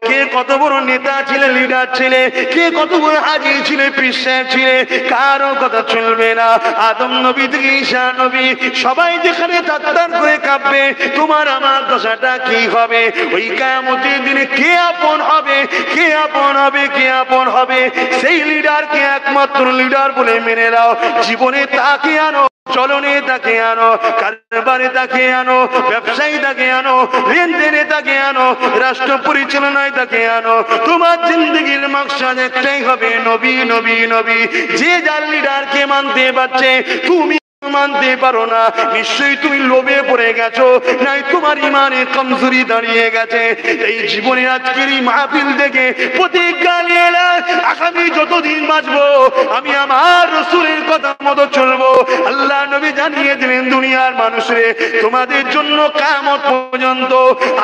কে কত বড় নেতা ছিলে, লিডার ছিলে, কে কত বড় হাজি ছিলে, পীর সাহেব ছিলে, কারো কথা চলবে না। আদম নবী থেকে ঈসা নবী সবাই যেখানে তাত্তার করে কাঁপবে, তোমার আমার দশাটা কি হবে? ওই কিয়ামতের দিনে কে আপন হবে, কে আপন হবে, কে আপন হবে? সেই লিডারকে একমাত্র লিডার বলে মেনে নাও। জীবনে তাকে আনো, চলনে তাকে আনো, কারবারে তাকে আনো, ব্যবসায়ী তাকে আনো, লেনদেনে তাকে আনো, রাষ্ট্র পরিচালনায় তাকে আনো। তোমার জিন্দগির মাকসাদ একটাই হবে, নবী নবী নবী। যে যার লিডারকে মানতে পারছে, তুমি মানতে পারো না, নিশ্চয়ই তুমি লোভে পড়ে গেছো, নাই তোমার ইমানে কমজোরি দাঁড়িয়ে গেছে। এই জীবনে আজকের এই মাহফিল থেকে প্রতিজ্ঞা নিয়ে নাও, আগামী যতদিন বাঁচবো আমি আমার রাসূলের কথা মতো চলবো। আল্লাহ নবী জানিয়ে দিলেন দুনিয়ার মানুষরে, তোমাদের জন্য কিয়ামত পর্যন্ত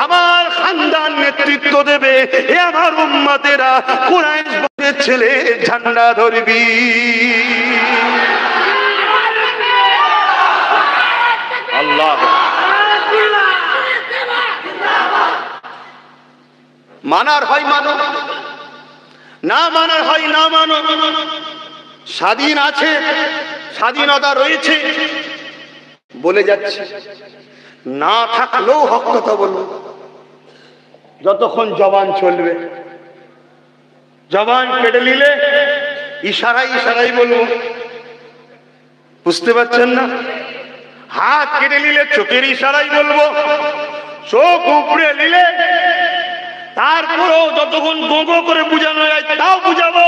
আমার খানদান নেতৃত্ব দেবে। এ আমার উম্মতেরা, কুরাইশ বংশের ছেলে ঝান্ডা ধরবি। আল্লাহ মানার হয় মানো, না মানার হয় না মানো। স্বাধীন আছে, স্বাধীনতা রয়েছে বলে যাচ্ছে, না থাকলেও হক কথা বলবো। যতক্ষণ জবান চলবে, জবান কেটে নিলে ইশারাই ইশারাই বলবো। বুঝতে পারছেন না? হাত কেটে নিলে চোখের ইশারাই বলবো, চোখ উপড়ে নিলে তারপরেও যতক্ষণ গোগো করে বুঝানো যায় তাও বুঝাবো।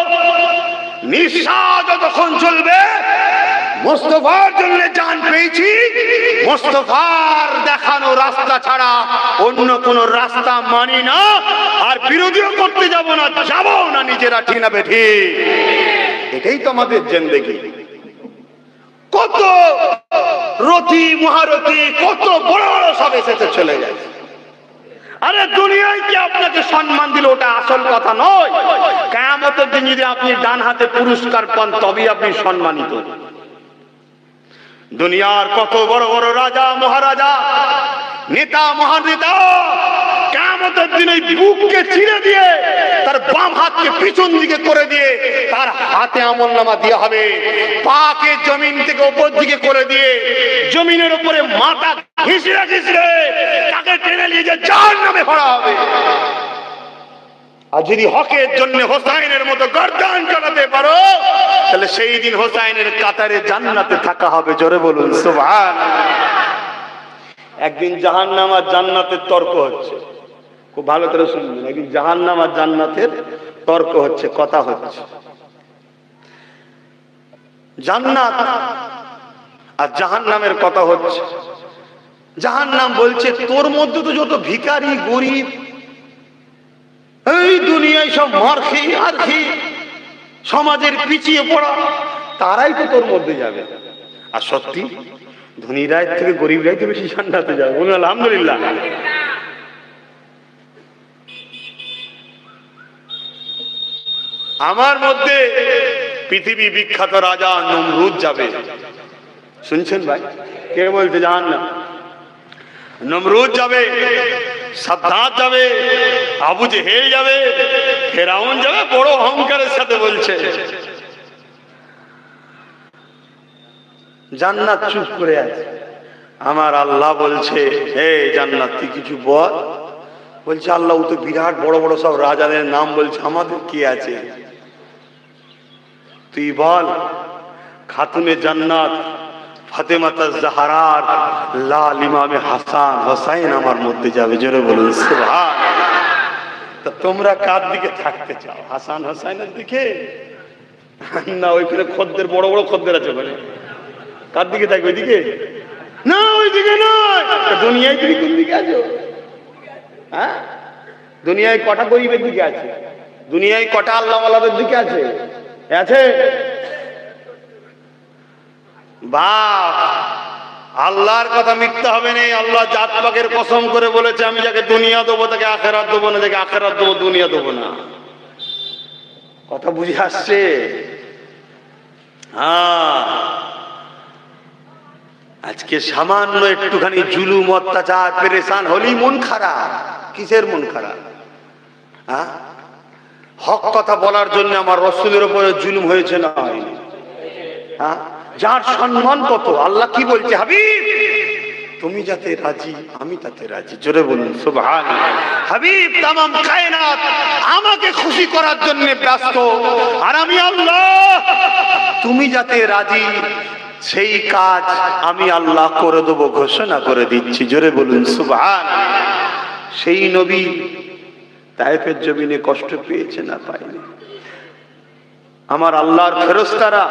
নিঃশ্বাস যতক্ষণ চলবে, মুস্তাফার জন্য জান পেয়েছি, মুস্তাফার দেখানো রাস্তা ছাড়া অন্য কোন রাস্তা মানি না। আর বিরোধীও করতে যাব না, যাবো না নিজেরা, ঠিক না বেঠি? এটাই তো আমাদের জিন্দেগি। কত রতি মহারতি, কত বড় বড় সব এসেছে চলে যায়। আরে দুনিয়ায় কি আপনাকে সম্মান দিল ওটা আসল কথা নয়। কিয়ামতের দিন যদি আপনি ডান হাতে পুরস্কার পান তবেই আপনি সম্মানিত। দুনিয়ার কত বড় বড় রাজা মহারাজা, নেতা মহানেতা কিয়ামতের দিন এই বুককে ছিঁড়ে দিয়ে তার বাম হাতকে পিছন দিকে করে দিয়ে তার হাতে আমলনামা দেওয়া হবে। পাকে জমিন থেকে উপর দিকে করে দিয়ে জমিনের উপরে মাথা ঘিসড়ে ঘিসড়ে তাকে টেনে নিয়ে যে জাহান্নামে ভরা হবে। আর যদি হকের জন্য হোসাইনের মতো গর্দান চালাতে পারো, তাহলে সেই দিন হোসাইনের কাতারে জান্নাতে থাকা হবে। জোরে বলুন সুবহানাল্লাহ। একদিন জাহান্নাম আর জান্নাতের তর্ক হচ্ছে, খুব ভালো করে শুনবেন। একদিন জাহান্নাম আর জান্নাতের তর্ক হচ্ছে, কথা হচ্ছে। জান্নাত আর জাহান্নামের কথা হচ্ছে। জাহান্নাম বলছে, তোর মধ্যে তো যত ভিখারি গরিব এই দুনিয়ায় সব মারখি আরখি সমাজের পিছিয়ে পড়া, তারাই তো তোর মধ্যে যাবে। আর সত্যি ধনীরাই থেকে গরিবরাই তো বেশি জান্নাতে যাবে, বলুন আলহামদুলিল্লাহ। আমার মধ্যে পৃথিবী বিখ্যাত রাজা নমরুদ যাবে, শুনছেন ভাই? কে বলতে জান না? নমরুদ যাবে, সাদ্দাত যাবে, আবু জেহেল যাবে, ফেরাউন যাবে, বড় অহংকারের সাথে বলছে। জান্নাত চুপ করে আছে। আমার আল্লাহ বলছে, হে জান্নাত তুই কিছু বল। বলছে আল্লাহ ও তো বিরাট বড় বড় সব রাজাদের নাম বলছে, আমাদের কি আছে? তুই বল। খাতুনে জান্নাত ফাতেমাতা জাহরার লাল ইমামে হাসান হোসাইন আমার মধ্যে যাবে, জোরে বলুন সুবহান। তা তোমরা কার দিকে থাকতে চাও? হাসান হোসাইনের দিকে না ওইখানে খদ্দের বড় বড় খদ্দের আছে ওখানে? কার দিকে থাকবে? ওইদিকে না, ওইদিকে নয়। দুনিয়ায় তুমি কোন দিকে আছো? হ্যাঁ, দুনিয়ায় কটা গরিবের দিকে আছে? দুনিয়ায় কটা আল্লাহওয়ালাদের দিকে আছে? আছে? বাপ, আল্লাহর কথা মিথ্যা হবে না। আল্লাহ জাত পাকের কসম করে বলেছে, আমি যাকে দুনিয়া দেবো তাকে আখেরাত দেবো না, যাকে আখেরাত দেবো দুনিয়া দেবো না। কথা বুঝে আসছে? হ্যাঁ, আজকে সামান্য একটুখানি জুলুম অত্যাচার পেরেশান হলি মন খারাপ। কিসের মন খারাপ? হ্যাঁ, হক কথা বলার জন্য আমার রাসূলের উপরে জুলুম হয়েছে না হয়নি? হ্যাঁ, যার সম্মান কত। আল্লাহ কি বলছে? হাবিব তুমি যাতে রাজি আমি তাতে রাজি, জোরে বলুন সুবহানাল্লাহ। হাবিব তামাম কায়নাত আমাকে খুশি করার জন্য ব্যস্ত, আর আমি আল্লাহ তুমি যাতে রাজি সেই কাজ আমি আল্লাহ করে দেবো, ঘোষণা করে দিচ্ছি, জোরে বলুন সুবহানাল্লাহ। সেই নবী তায়েফের জমিনে কষ্ট পেয়েছে না পায়নি? আমার আল্লাহর ফেরেশতারা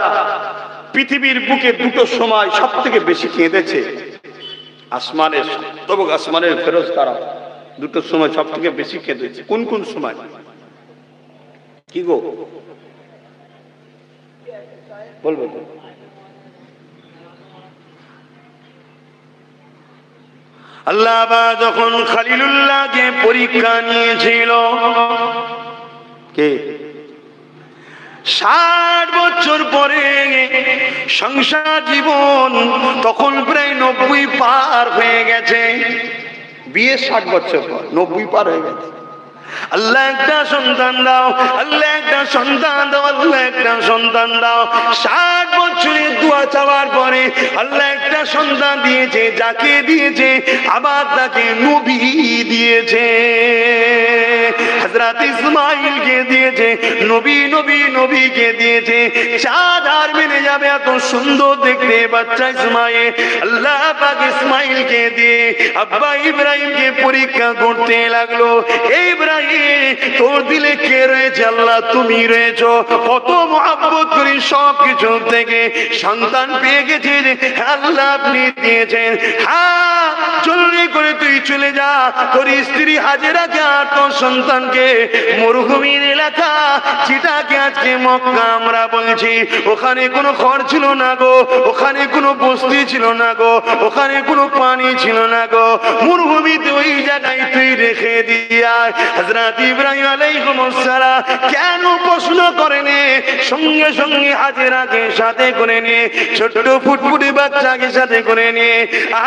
পৃথিবীর বুকে দুটো সময় সব থেকে বেশি কেঁদেছে। আসমানের তবক আসমানের ফেরেশতারা দুটো সময় সব থেকে বেশি কেঁদেছে। কোন কোন সময়? কি গো বলবো তো? আল্লাহ যখন খলিলুল্লাহকে পরীক্ষা নিয়েছিল, কে 60 বছর পরে সংসার জীবন, তখন প্রায় 90 পার হয়ে গেছে। বিয়ে 60 বছর পর 90 পার হয়ে গেছে। আল্লাহ একটা সন্তান দাও, আল্লাহ একটা সন্তান দাও, আল্লাহ একটা সন্তান দাও। 60 বছরের দোয়া চাওয়ার পরে আল্লাহ একটা সন্তান দিয়েছে। যাকে দিয়েছে আবার তাকে নবী দিয়েছে। হযরত ইসমাঈলকে দিয়েছে, নবী নবী নবীকে দিয়েছে। চাঁদ আর মেনে যাবে, এত সুন্দর দেখতে বাচ্চা ইসমাঈল। আল্লাহ পাক ইসমাঈলকে দিয়ে আব্বা ইব্রাহিমকে পরীক্ষা করতে লাগলো। ইব্রাহিম তোর দিলে কে রয়েছে? আল্লাহ তুমি রয়েছো। কত মহব্বত করি, সব কিছু থেকে সন্তান পেয়ে গেছে, আল্লাহ আপনি দিয়েছেন। হ্যাঁ, জলদি করে তুই চলে যা, তোর স্ত্রী হাজেরাকে আর তোর সন্তানকে মরুভূমির এলাকা যেটাকে আজকে মক্কা আমরা বলছি, ওখানে কোনো ঘর ছিল না গো, ওখানে কোনো বস্তি ছিল না গো, ওখানে কোনো পানি ছিল না গো, মরুভূমিতে ওই জায়গায় তুই রেখে দিয়া। হযরত ইব্রাহিম আলাইহিস সালাম কেন প্রশ্ন করেনি? সঙ্গে সঙ্গে হাজেরাকে সাথে করে নিয়ে, ছোট ফুটফুটে বাচ্চাকে সাথে করে নিয়ে,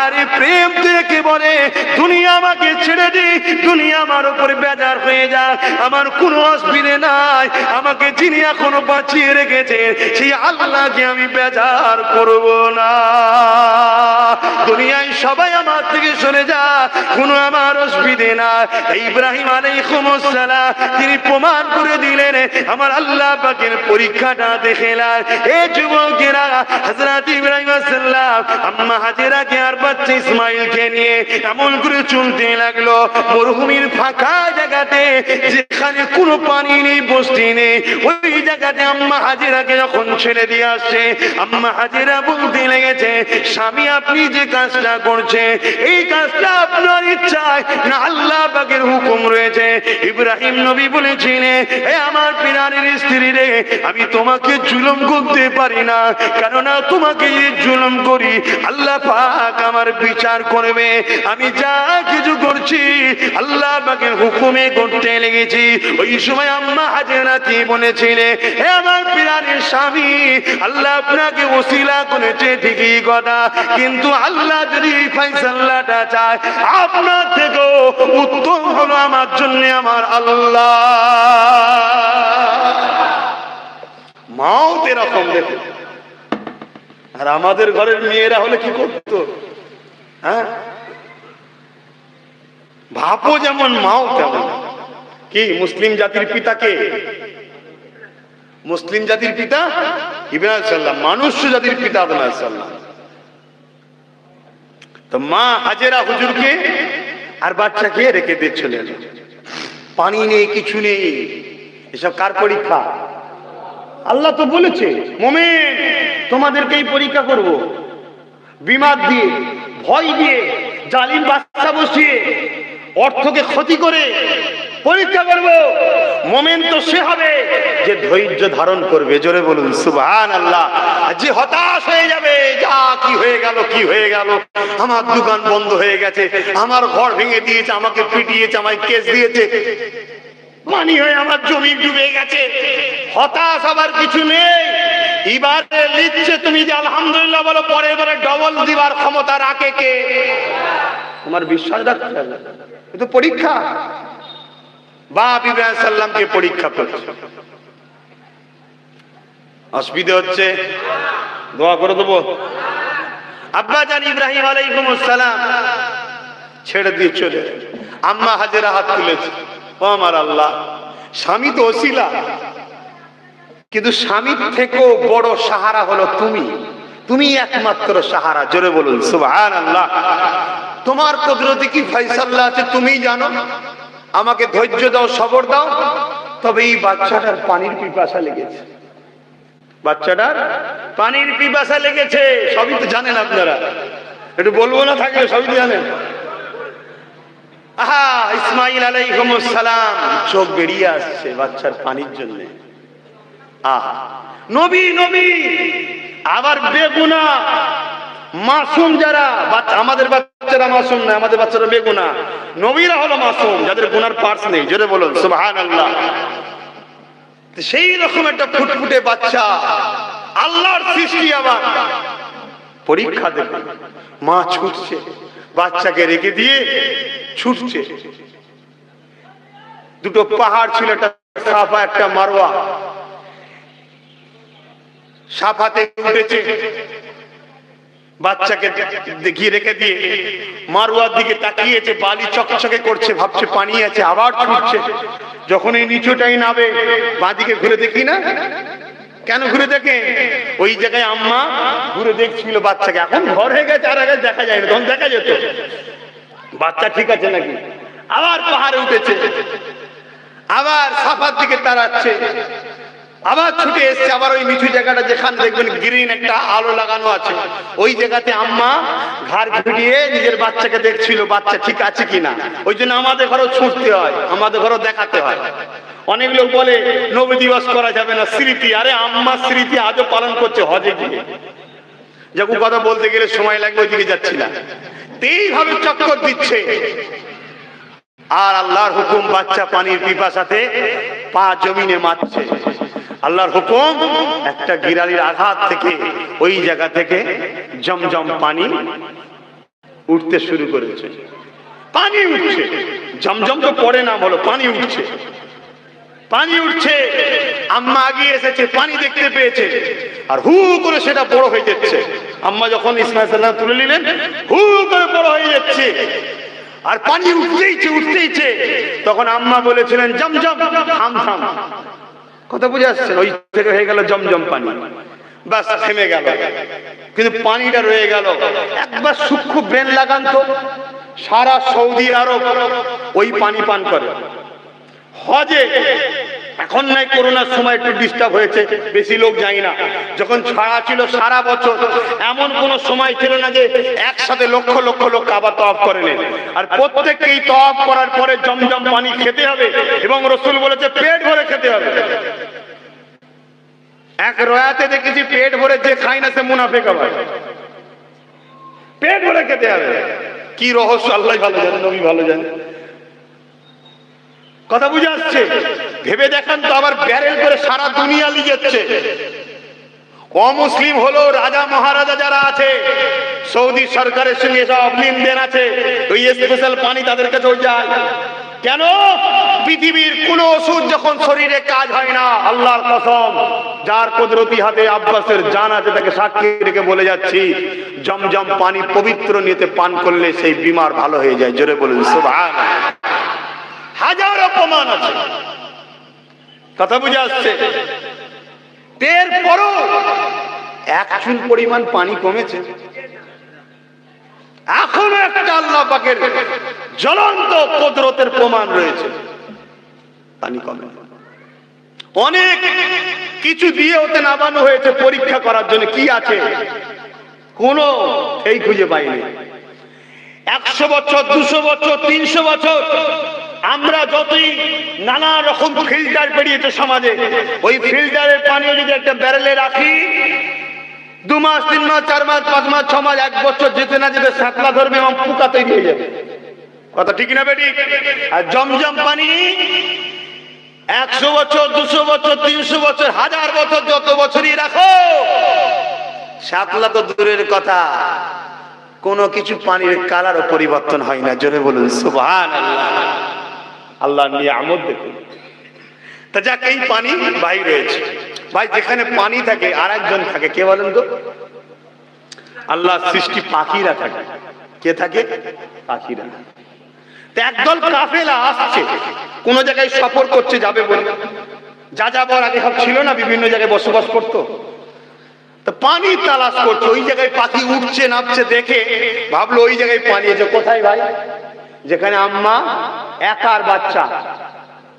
আরে প্রেম থেকে বলে দুনিয়া আমাকে ছেড়ে দি, দুনিয়া আমার উপরে বেজার হয়ে যায়, আমার কোনো অসুবিধে নাই, আমাকে যিনি এখনো বাঁচিয়ে রেখেছে সেই আল্লাহকে আমি বেজার করব না। দুনিয়ায় সবাই আমার থেকে সরে যা, কোনো আমার অসুবিধে না। ইব্রাহিম আলাইহিস সালাম তিনি প্রমাণ করে দিলেন। আমার আল্লাহ পাকের পরীক্ষাটা দেখে না। এই যুবকেরা, হযরত ইব্রাহিম সাল্লাল্লাহু আম্মা হাজেরাকে আর বাচ্চা ইসমাইলকে নিয়ে এমন করে চলতে লাগলো মরুভূমির ফাঁকা জায়গাতে, যেখানে কোনো পানি নেই, বস্তি নেই। ওই জায়গাতে আম্মা হাজেরাকে যখন ছেড়ে দিয়ে আসছে, আম্মা হাজেরা বলতে লেগেছে, স্বামী আপনি যে কাজটা করছেন এই কাজটা আপনার ইচ্ছায় না আল্লাহ পাকের হুকুম রয়েছে? ইব্রাহিম নবী বলেছিলেন, এ আমার প্রাণের স্ত্রী রে, আমি তোমাকে জুলুম করতে পারি না, কেননা তোমাকে যে জুলুম করি আল্লাহ পাক আমার বিচার করবে। আমি যা কিছু করছি আল্লাহ পাকের হুকুমে করতে লেগেছি। ওই সময় আম্মা হাজেরা কি বলেছিলেন, হে আমার প্রাণের স্বামী, আল্লাহ আপনাকে ওসিলা করেছে ঠিকই কথা, কিন্তু আল্লাহ যদি ফয়সালাটা চায় আপনার থেকেও উত্তম হলো আমার জন্য আমার আল্লাহ। মাও তো এরকম দেখো। আর আমাদের ঘরের মেয়েরা হলে কি করতো? হ্যাঁ, বাপও যেমন মাও তেমন। কি মুসলিম জাতির পিতাকে? মুসলিম জাতির পিতা ইব্রাহিম সাল্লাম, মানুষ জাতির পিতা আদম আলাইহিস সালাম। তো মা হাজেরা হুজুরকে আর বাচ্চাকে রেখে দিয়ে চলে এলো। পানি নেই, কিছু নেই। এসব কার পরীক্ষা? আল্লাহ তো বলেছে, মোমেন তোমাদেরকেই পরীক্ষা করব, বিমার দিয়ে, ভয় দিয়ে, জালিম বাচ্চা বসিয়ে, অর্থকে ক্ষতি করে পরীক্ষা করব। মোমেন তো সে হবে যে ধৈর্য ধারণ করবে। জোরে বলুন সুবহানাল্লাহ। যে হতাশ হয়ে যাবে, যা কি হয়ে গেল, কি হয়ে গেল, আমার দোকান বন্ধ হয়ে গেছে, আমার ঘর ভেঙে দিয়েছে, আমাকে পিটিয়েছে, আমায় কেস দিয়েছে, পানি হয়ে আমার জমি ডুবে গেছে, হতাশ হবার কিছু নেই। এবারে লিখছে তুমি যে আলহামদুলিল্লাহ বলো, পরে এবারে ডবল দিবার ক্ষমতা রাখে কে? তোমার বিশ্বাস রাখতে হবে। এ তো পরীক্ষা। বাপ ইব্রাহিম সাল্লামকে পরীক্ষা করছে, অসুবিধা হচ্ছে, দোয়া করে দেবো। আব্বা জান ইব্রাহিম আলাইহিস সালাম ছেড়ে দিয়ে চলে, আম্মা হাজেরা হাত তুলেছে, ও আমার আল্লাহ, স্বামী তো ওসিলা, কিন্তু স্বামীর থেকেও বড় সাহারা হলো তুমি, তুমি একমাত্র সাহারা। জোরে বলুন সুবহানাল্লাহ। তোমার কুদরতে কি ফয়সালা আছে তুমি জানো। আমাকে ধৈর্য দাও, সবর দাও। তবে এই বাচ্চাটার পানির পিপাসা লেগেছে, বাচ্চাটার পানির পিপাসা লেগেছে, সবই তো জানেন আপনারা, একটু বলবো না থাকলে সবই তো জানেন। আহা, ইসমাইল আলাইহিস সালাম চোখ বেরিয়ে আসছে বাচ্চার পানির জন্য। আহা, নবী নবী আবার বেগুনাহ মাসুম যারা, আমাদের বাচ্চারা মাসুম না, আমাদের বাচ্চারা বেগুনাহ, নবীরা হলো মাসুম, যাদের গুনার পার্স নেই। জোরে বলুন সুবহানাল্লাহ। সেই রকম একটা ফুটফুটে বাচ্চা, আল্লাহর সৃষ্টি, আবার পরীক্ষা দেবে। মা ছুটছে, বাচ্চাকে রেখে দিয়ে ছুটছে। দুটো পাহাড় ছিল, একটা সাফা একটা মারওয়া। সাফাতে উঠেছে, বাচ্চাকে দেখিয়ে রেখে দিয়ে মারওয়ার দিকে তাকিয়েছে, বালি চকচকে করছে, ভাবছে পানি আছে, আবার ছুটছে। যখন এই নিচুটাই নাবে, বাঁদিকে ঘুরে দেখি না, কেন ঘুরে দেখে? ওই জায়গায় আম্মা ঘুরে দেখছিল বাচ্চাকে। এখন ঘর হয়ে গেছে, আর আগে দেখা যায় না, তখন দেখা যেত বাচ্চা ঠিক আছে নাকি। আবার পাহাড়ে উঠেছে, আবার সাফার দিকে তাড়াচ্ছে, আবার ছুটে এসছে, আবার ওই নিচু জায়গাটা যেখানে দেখবেন গ্রিন একটা আলো লাগানো আছে, ওই জায়গাতে আম্মা ঘাড় ঘুরিয়ে নিজের বাচ্চাকে দেখছিল বাচ্চা ঠিক আছে কিনা। ওই জন্য আমাদের ঘরেও ছুটতে হয়, আমাদের ঘরেও দেখাতে হয়। অনেক লোক বলে নবী দিবস করা যাবে না, স্মৃতি। আরে আম্মার স্মৃতি আজও পালন করছে হজে গিয়ে। যখন কথা বলতে গেলে সময় লাগবে, ওইদিকে যাচ্ছি না। এইভাবে চক্কর দিচ্ছে, আর আল্লাহর হুকুম, বাচ্চা পানির পিপাসাতে পা জমিনে মারছে। আল্লাহর হুকুম, একটা গিরালির আঘাত থেকে ওই জায়গা থেকে জমজম পানি উঠতে শুরু করেছে। পানি উঠছে, জমজম তো পড়ে না, বলো পানি উঠছে, পানি উঠছে। আম্মা আগিয়ে এসেছে, পানি দেখতে পেয়েছে, আর হু করে সেটা বড় হয়ে যাচ্ছে। আম্মা যখন ইসমাইল সাল্লাল্লাহু তুলে নিলেন, হু করে বড় হয়ে যাচ্ছে, আর পানি উঠতেইছে উঠতেইছে। তখন আম্মা বলেছিলেন, জমজম থাম থাম। কথা বুঝে আসছেন? ওই থেকে হয়ে গেল জমজম পানি, বাস থেমে গেল। কিন্তু পানিটা রয়ে গেল। একবার সূক্ষ্ম ব্রেন লাগান তো, সারা সৌদি আরব ওই পানি পান করে। হজে এখন নাই, করোনার সময় একটু ডিস্টার্ব হয়েছে, বেশি লোক যায় না। যখন ছাড়া ছিল সারা বছর এমন কোন সময় ছিল না যে একসাথে লক্ষ লক্ষ লোক কাবা তওয়াফ করে নেয়। আর প্রত্যেককেই তওয়াফ করার পরে জমজম পানি খেতে হবে, এবং রাসূল বলেছে পেট ভরে খেতে হবে। এক রয়াতে দেখেছি পেট ভরে যে খায় না সে মুনাফিক হবে। পেট ভরে খেতে হবে, কি রহস্য আল্লাহ ভালো জানে, নবী ভালো জানে। কথা বুঝে আসছে? ভেবে দেখেন তো, আবার ব্যারেল করে সারা দুনিয়া লিখেছে। অমুসলিম হলো রাজা মহারাজা যারা আছে, সৌদি সরকারের সঙ্গে সব লেনদেন আছে, ওই স্পেশাল পানি তাদের কাছে যায়। কেন? পৃথিবীর কোন ওষুধ যখন শরীরে কাজ হয় না, আল্লাহর কসম, যার কুদরতি হাতে আব্বাসের জান আছে তাকে সাক্ষী রেখে বলে যাচ্ছি, জমজম পানি পবিত্র নিতে পান করলে সেই বিমার ভালো হয়ে যায়। জোরে বলুন সুবহানাল্লাহ। হাজারো প্রমাণ আছে। কথা বুঝে আসছে? এরপরও এক চুল পরিমাণ পানি কমেছে? এখনো একটা আল্লাহ পাকের জ্বলন্ত কুদরতের প্রমাণ রয়েছে, পানি কমে। অনেক কিছু দিয়ে ওতে নামানো হয়েছে পরীক্ষা করার জন্য, কি আছে কোনো এই খুঁজে পাইনি। 100 বছর, 200 বছর, 300 বছর আমরা যতই নানা রকম ফিল্টার বেরিয়েছে সমাজে, ওই ফিল্টারের পানি যদি একটা ব্যারেলে রাখি, 2 মাস, 3 মাস, 4 মাস, 5 মাস, 6 মাস, 1 বছর যেতে না যেতে সাতলা ধরবে এবং পোকা তৈরি হয়ে যাবে। কথা ঠিক না বেটি? আর জমজম পানি 100 বছর, 200 বছর, 300 বছর, 1000 বছর, যত বছরই রাখো, সাতলা তো দূরের কথা, কোনো কিছু পানির কালারও পরিবর্তন হয় না। জোরে বলুন সুবহানাল্লাহ। আল্লাহ নিয়ামত দেখুন। তা যাক, এই পানি ভাই রয়েছে। ভাই যেখানে পানি থাকে আর একজন থাকে, কে বলেন তো? আল্লাহ সৃষ্টি পাখিরা থাকে। কে থাকে? পাখিরা। একদল কাফেলা আসছে, কোন জায়গায় সফর করছে, যাবে বলে। যাযাবর আগে সব ছিল না, বিভিন্ন জায়গায় বসবাস করতো, তো পানি তালাশ করছে। ওই জায়গায় পাখি উঠছে নামছে দেখে ভাবলো ওই জায়গায় পানি আছে। কোথায় ভাই? যেখানে আম্মা একার বাচ্চা,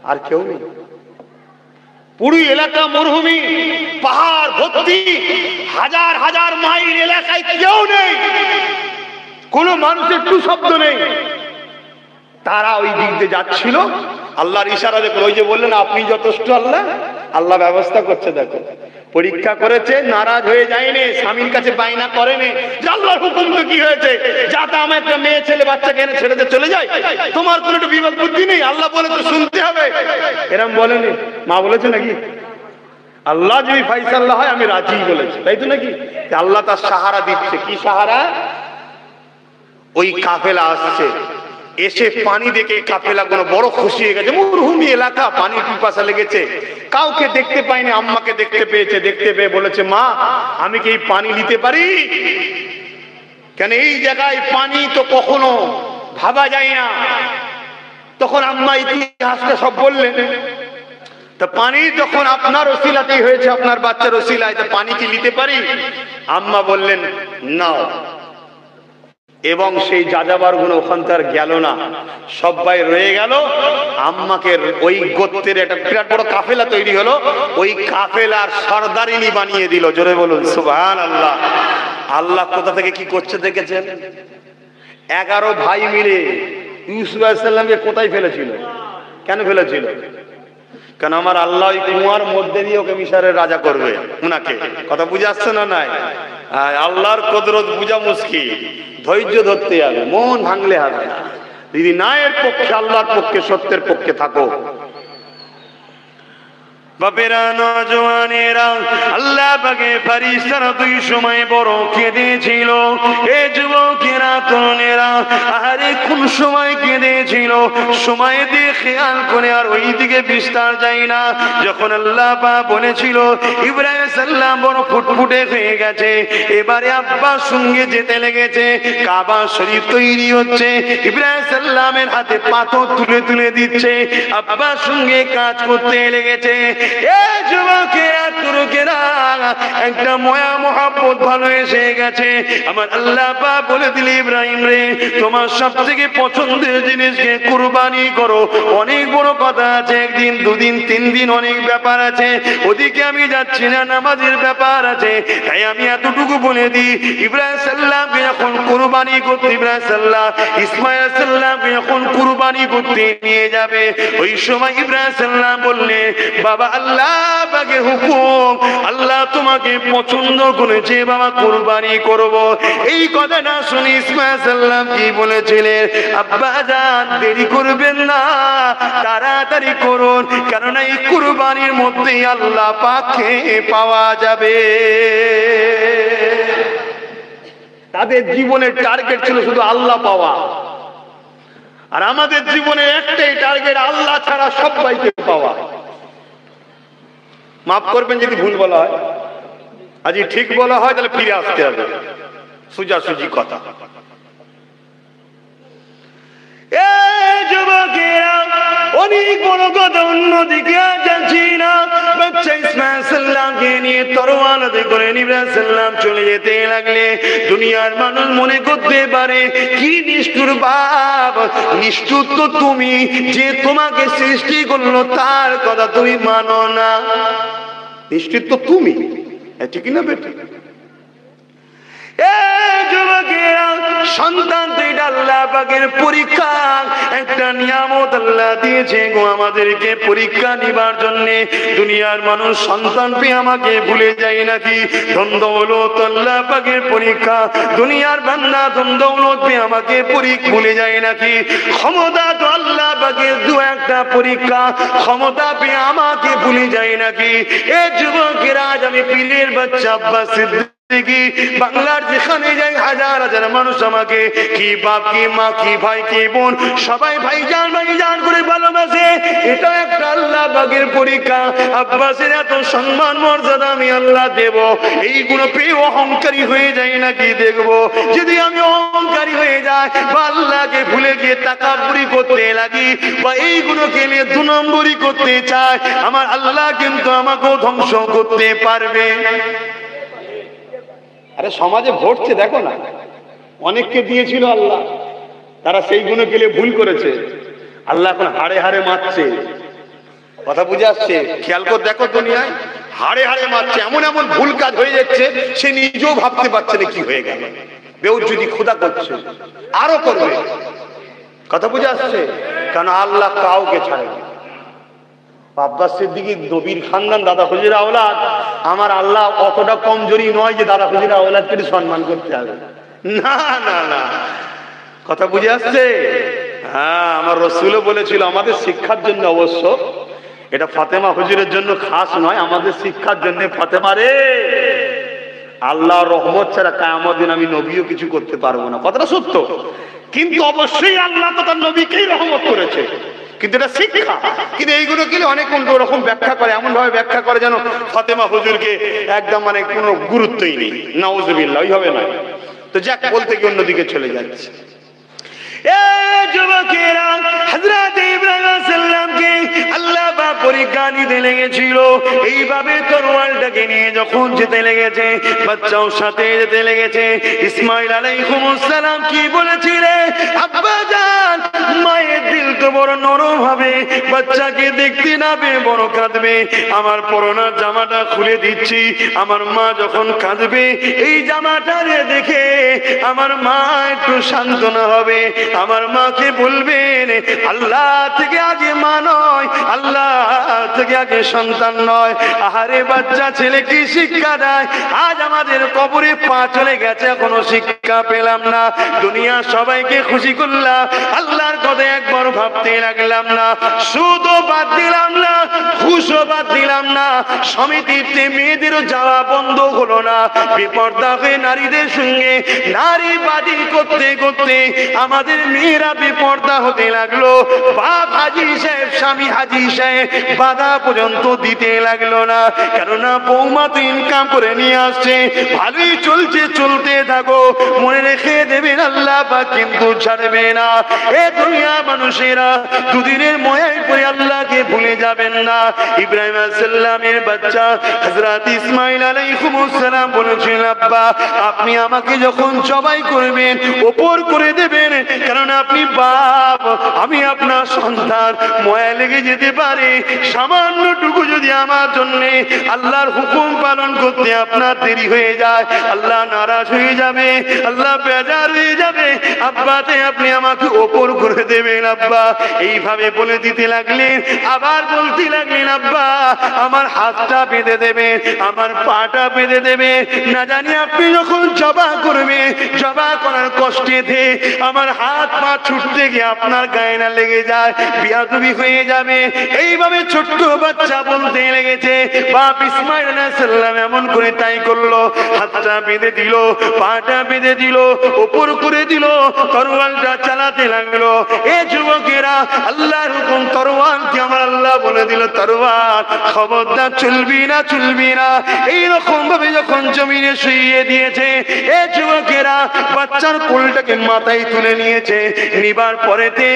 আর কেউ নেই। পুরো এলাকা মরুভূমি, পাহাড় ভর্তি, হাজার হাজার মাইল এলাকায় কেউ নেই, কোনো মানুষের টু শব্দ নেই। তারা ওই দিক দিয়ে যাচ্ছিল, আল্লাহর ইশারা দেখো। ওই যে বললেন আপনি যথেষ্ট, আল্লাহ আল্লাহ ব্যবস্থা করছে। দেখো, পরীক্ষা করেছে, নারাজ হয়ে যায়নি, স্বামীর কাছে বায়না করেনি যে আল্লাহর হুকুম তো কি হয়েছে, যাতে আমার একটা মেয়ে ছেলে বাচ্চাকে এনে ছেড়ে দিয়ে চলে যায়, তোমার কোনো একটু বিবেক বুদ্ধি নেই? আল্লাহ বলে তো শুনতে হবে। এরম বলেনি, মা বলেছে নাকি? আল্লাহ যদি ফাইসাল্লাহ হয় আমি রাজি বলেছি, তাই তো নাকি? আল্লাহ তার সাহারা দিচ্ছে। কি সাহারা? ওই কাফেলা আসছে, এসে পানি দেখে কাফেলা গুলো বড় খুশি হয়ে গেছে। মরুভূমি এলাকা, পানির পিপাসা লেগেছে, কাউকে দেখতে পায়নি, আম্মাকে দেখতে পেয়েছে। দেখতে পেয়ে বলেছে, মা আমি কি এই পানি নিতে পারি? কেন এই জায়গায় পানি তো কখনো ভাবা যায় না। তখন আম্মা ইতিহাসটা সব বললেন। তা পানি যখন আপনার ওসিলাতেই হয়েছে, আপনার বাচ্চার ওসিলায়, তা পানি কি নিতে পারি? আম্মা বললেন নাও। এবং সেই যাযাবার গুলো ওখান থেকে আর গেল না, সবাই রয়ে গেল। আম্মাকে ওই গোত্রের একটা বিরাট বড় কাফেলা তৈরি হলো, ওই কাফেলার সরদারিনী বানিয়ে দিল। জোরে বলুন সুবহানাল্লাহ। আল্লাহ কোথা থেকে কি করছে দেখেছেন? 11 ভাই মিলে ইউসুফ আলাইহিস সালামকে কোথায় ফেলেছিল? কেন ফেলেছিল? কেন আমার আল্লাহ ওই কুয়ার মধ্যে দিয়ে ওকে মিশরের রাজা করবে উনাকে। কথা বুঝে আসছে না? নাই, আল্লাহর কুদরত বুঝা মুশকিল, ধৈর্য ধরতে হবে, মন ভাঙলে হবে না। যদি ন্যায়ের পক্ষে, আল্লাহর পক্ষে, সত্যের পক্ষে থাকো। বাপেরা, নওজওয়ানেরা, আল্লাহ পাকের ফেরেশতারা দুই সময় বড় কেঁদেছিল। এ যুবকেরা, তরুণেরা আরে কোন সময় কেঁদেছিল, সময় দিয়ে খেয়াল করে আর ওই দিকে বিস্তার যায় না। যখন আল্লাহ পাক বলেছিল ইব্রাহিম সাল্লাম বড় ফুটফুটে হয়ে গেছে, এবারে আব্বার সঙ্গে যেতে লেগেছে, কাবা শরীফ তৈরি হচ্ছে, ইব্রাহিম সাল্লামের হাতে পাথর তুলে তুলে দিচ্ছে, আব্বার সঙ্গে কাজ করতে লেগেছে। এ যুবকেরা তরুণেরা একটা ময়া মহব্বত ভালো এসে গেছে। আমার আল্লাহ পাক বলে দিল ইব্রাহিম রে, তোমার সব থেকে পছন্দের জিনিসকে কুরবানি করো। অনেক বড় কথা আছে, একদিন দুদিন তিন দিন অনেক ব্যাপার আছে, ওদিকে আমি যাচ্ছি না, নামাজের ব্যাপার আছে, তাই আমি এতটুকু বলে দিই ইব্রাহিম সাল্লামকে যখন কুরবানি করতে ইসমাইল সাল্লামকে যখন কুরবানি করতে নিয়ে যাবে, ওই সময় ইব্রাহিম সাল্লাম বললে বাবা আল্লাহ পাকের হুকুম, আল্লাহ তোমাকে পছন্দ করেছে বাবা কুরবানি করব। এই কথাটা শুনে ইসমাইল সাল্লাম কি বলেছিলেন, আব্বা জান দেরি করবেন না, তাড়াতাড়ি করুন, কারণ এই কুরবানির মধ্যেই আল্লাহ পাককে পাওয়া যাবে। তাদের জীবনের টার্গেট ছিল শুধু আল্লাহ পাওয়া, আর আমাদের জীবনের একটাই টার্গেট আল্লাহ ছাড়া সবাইকে পাওয়া। মাফ করবেন যদি ভুল বলা হয়, আজ ঠিক বলা হয় তাহলে ফিরে আসতে হবে, সোজাসুজি কথা। অনেক বড় কথা, অন্যদিকে যাচ্ছি না। বাচ্চা ইসমাইল সাল্লামকে নিয়ে তরোয়ালতে করে ইব্রাহিম সাল্লাম চলে যেতে লাগলে দুনিয়ার মানুষ মনে করতে পারে কি নিষ্ঠুর বাপ, নিষ্ঠুর তো তুমি, যে তোমাকে সৃষ্টি করলো তার কথা তুমি মানো না, নিষ্ঠুর তো তুমি, ঠিক না বেটা? সন্তান তো এটা আল্লাহ পাকের পরীক্ষা, একটা নিয়ামত আল্লাহ দিয়েছে গো আমাদেরকে পরীক্ষা নিবার জন্য। দুনিয়ার মানুষ সন্তান পেয়ে আমাকে ভুলে যায় নাকি? ধন দৌলত আল্লাহ পাকের পরীক্ষা, দুনিয়ার বান্দা ধন দৌলত পেয়ে আমাকে ভুলে যায় নাকি? ক্ষমতা তো আল্লাহ পাকের দু একটা পরীক্ষা, ক্ষমতা পেয়ে আমাকে ভুলে যায় নাকি? এ যুবকেরা, আজ আমি পীরের বাচ্চা আব্বাস সিদ্দিক বাংলার যেখানে যাই হাজার হাজার মানুষ আমাকে কি বাপ কি মা কি ভাই কি বোন সবাই ভাইজান করে ভালোবাসে। এটা একটা আল্লাহ পাকের পরীক্ষা। আব্বাসের এত সম্মান মর্যাদা আমি আল্লাহ দেব, এইগুলো পেয়ে অহংকারী হয়ে যায় নাকি দেখবো। যদি আমি অহংকারী হয়ে যাই বা আল্লাহকে ভুলে গিয়ে তাকাব্বুরি করতে লাগি বা এইগুলোকে নিয়ে দু নম্বরই করতে চাই, আমার আল্লাহ কিন্তু আমাকেও ধ্বংস করতে পারবে। আরে সমাজে ঘটছে দেখো না, অনেককে দিয়েছিল আল্লাহ, তারা সেই গুণে গেলে ভুল করেছে, আল্লাহ এখন হাড়ে হাড়ে মারছে। কথা বুঝে আসছে? খেয়াল করে দেখো, দুনিয়ায় হাড়ে হাড়ে মারছে, এমন এমন ভুল কাজ হয়ে যাচ্ছে সে নিজেও ভাবতে পারছে না কি হয়ে গেল। বেউজ্জুদি খোদা করছে, আরো করবে। কথা বুঝে আসছে? কারণ আল্লাহ কাউকে ছাড়ে না। আব্বাস সিদ্দিকী নবীর খানদান, দাদা হুজুর আওলাদ, আমার আল্লাহ অতটা কমজোরি নয় যে দাদা হুজুর আওলাদকে সম্মান করতে হবে, না না না। কথা বুঝে আসছে? হ্যাঁ, আমার রাসূলও বলেছিল আমাদের শিক্ষার জন্য, অবশ্য এটা ফাতেমা হুজুরের জন্য খাস নয়, আমাদের শিক্ষার জন্য। ফাতেমা রে, আল্লাহর রহমত ছাড়া কিয়ামত দিন আমি নবীও কিছু করতে পারবো না। কথাটা সত্য, কিন্তু অবশ্যই আল্লাহ তো তার নবীকেই রহমত করেছে, কিন্তু এটা শিক্ষা। কিন্তু এইগুলো কি অনেক রকম ব্যাখ্যা করে, এমন ভাবে ব্যাখ্যা করে যেন ফাতেমা হুজুরকে একদম মানে কোনো গুরুত্বই নেই। নাউজুবিল্লাহ, ওইভাবে নয়। তো যাক, বলতে গিয়ে অন্যদিকে চলে যাচ্ছে। যুবকেরা, হযরত ইব্রাহিম সাল্লামকে আল্লাহ পাক পরীক্ষা নিতে লেগেছিল। এইভাবে তরোয়ালটাকে নিয়ে যখন যেতে লেগেছে, বাচ্চাও সাথে যেতে লেগেছে, ইসমাইল আলাইহিস সালাম কি বলেছিলেন? আব্বা জান, মায়ের দিল তো বড় নরম হবে, বাচ্চাকে দেখতে না পেয়ে বড় কাঁদবে, আমার পরনের জামাটা খুলে দিচ্ছি, আমার মা যখন কাঁদবে এই জামাটা দেখে আমার মা একটু সান্ত্বনা হবে, আমার মাকে বলবেন আল্লাহ থেকে আগে মা নয়, আল্লাহ থেকে আগে সন্তান নয়। আহারে বাচ্চা ছেলে কি শিক্ষা দেয়? আজ আমাদের কবরে পা চলে গেছে, এখনো শিক্ষা পেলাম না। দুনিয়া সবাইকে খুশি করলাম, আল্লাহর কথা একবার ভাবতে লাগলাম না, সুদও বাদ দিলাম না, ঘুষও বাদ দিলাম না, সমিতিতে মেয়েদেরও যাওয়া বন্ধ হলো না, বেপর্দা হয়ে নারীদের সঙ্গে নারীবাদী করতে করতে আমাদের মেয়েরা বেপর্দা হতে লাগলো। বাপ হাজি সাহেব, স্বামী হাজি সাহেব বাধা পর্যন্ত দিতে লাগলো না, কেননা বৌমা তো ইনকাম করে নিয়ে আসছে, ভালোই চলছে, চলতে থাকো, মনে রেখে দেবেন আল্লাহ পাক কিন্তু ছাড়বে না। এ দুনিয়া মানুষেরা দুদিনের ময়ায় পড়ে আল্লাহকে ভুলে যাবেন না। ইব্রাহিম আলাইহিস সালামের বাচ্চা হযরত ইসমাঈল আলাইহিস সালাম বলেছেন, আব্বা আপনি আমাকে যখন জবাই করবেন উপর করে দেবেন, কারণ আপনি বাপ, আমি আপনার সন্তান, ময়া লেগে যেতে পারে, সামান্যটুকু যদি আমার জন্য আল্লাহর হুকুম পালন করতে আপনার দেরি হয়ে যায়, আল্লাহ নারাজ হয়ে যাবে, আল্লাহ বেজার হয়ে যাবে, আব্বাতে আপনি আমাকে ওপর করে দেবেন আব্বা। এইভাবে বলে দিতে লাগলেন। আবার বলতে লাগলেন, আব্বা আমার হাতটা বেঁধে দেবে, আমার পাটা বেঁধে দেবে, না জানি আপনি যখন জবা করবে, জবা করার কষ্টেতে আমার হাত পা ছুটতে গিয়ে আপনার গায়ে না লেগে যায়, বিয়াদবি হয়ে যাবে। এইভাবে ছোট্ট বাচ্চা বলতে লেগেছে। বাপ ইসমাঈল আলাইহিস সালাম এমন করে তাই করলো, হাতটা বেঁধে দিল, পাটা বেঁধে দিল, উপর করে দিল, তরোয়ালটা চালাতে লাগলো। এ যুবকেরা, আল্লাহর হুকুম তরোয়ালকে আমার আল্লাহ বলে দিল, তরোয়াল খবরদার চলবি না, চলবি না। এইরকম ভাবে যখন জমিনে শুইয়ে দিয়েছে, এ যুবকেরা বাচ্চার কোলটাকে মাথায় তুলে নিয়েছে। নিবার পরেতে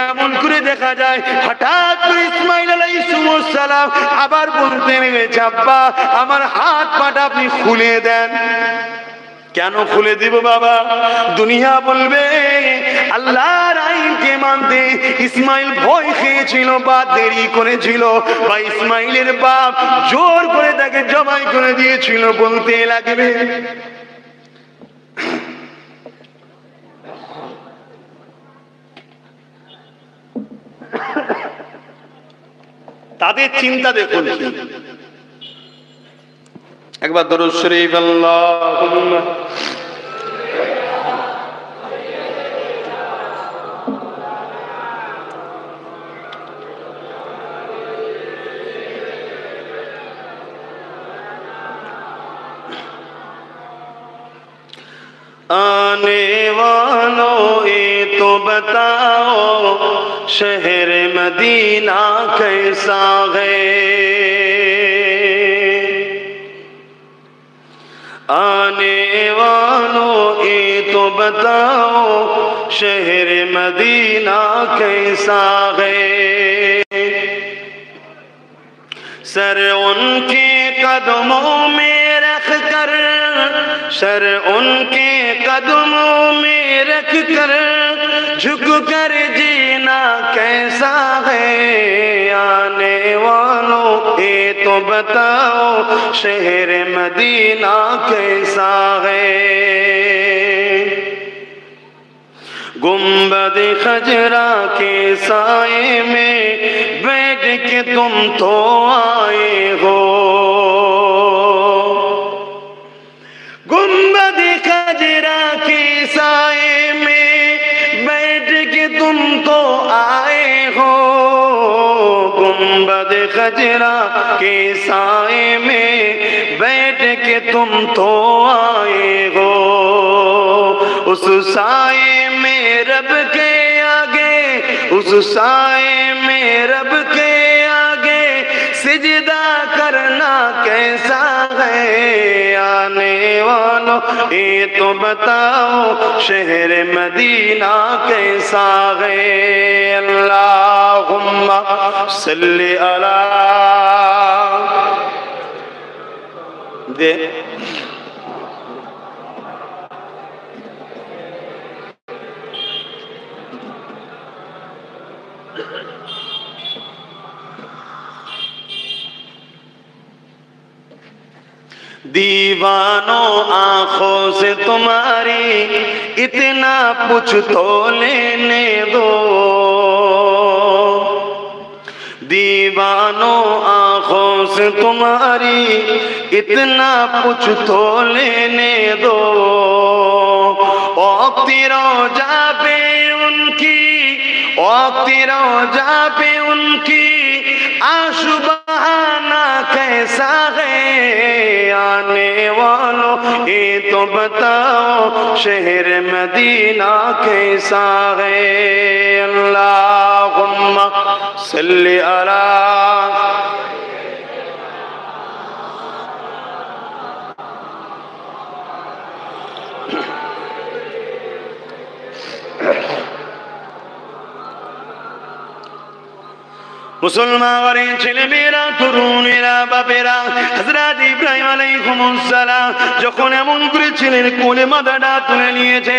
এমন করে দেখা যায়, হঠাৎ করে ইসমাঈল আলাইহিস সালাম আবার বলতে লেগেছে, আব্বা আমার হাত পাটা আপনি খুলে দেন। কেন খুলে দিব বাবা? দুনিয়া বলবে আল্লাহর আইনকে মানতে ইসমাঈল ভয় খেয়েছিল বা দেরি করেছিল, বা ইসমাঈলের বাপ জোর করে তাকে জবাই করে দিয়েছিল, বলতে লাগবে। তাদের চিন্তা দেখুন। একবার দরুদ শরীফ আল্লাহুম্মা आने वालों ये तो बताओ शहर मदीना कैसा है, आने वालों ये तो बताओ शहर मदीना कैसा है। सर उनके कदमों में रख कर, सर उनके कदमों में रख कर झुक कर जीना कैसा है। आने वालों ये तो बताओ शहर मदीना कैसा है। गुंबद खजरा के साए में बैठ के तुम तो आए हो, गुंबद खजरा के साए में बैठ के तुम तो आए हो, गुंबद खजरा के साए में बैठ के तुम तो आए हो। उस साए में रब के आगे, उस साए में रब के आगे सिजदा करना कैसा है। आने वालों ये तो बताओ शहर मदीना कैसा है। अल्लाहुम्मा सल्ली अला दे दीवानों आंखों से तुम्हारी इतना पूछ तो लेने दो, दीवानों आंखों से तुम्हारी इतना पूछ तो लेने दो। औक़्ती रोज़ा पे उनकी, औक़्ती रोज़ा पे उनकी आशु बहाना कैसा है आने वालों ये तो बताओ शहर मदीना कैसा है अल्लाहुम्मा सल्ली अला মুসলমানের ছেলেমেয়েরা তরুণেরা বাপেরা হযরত ইব্রাহিম আলাইহিস সালাম যখন এমন করে ছেলের কোলে মাথাটা তুলে নিয়েছে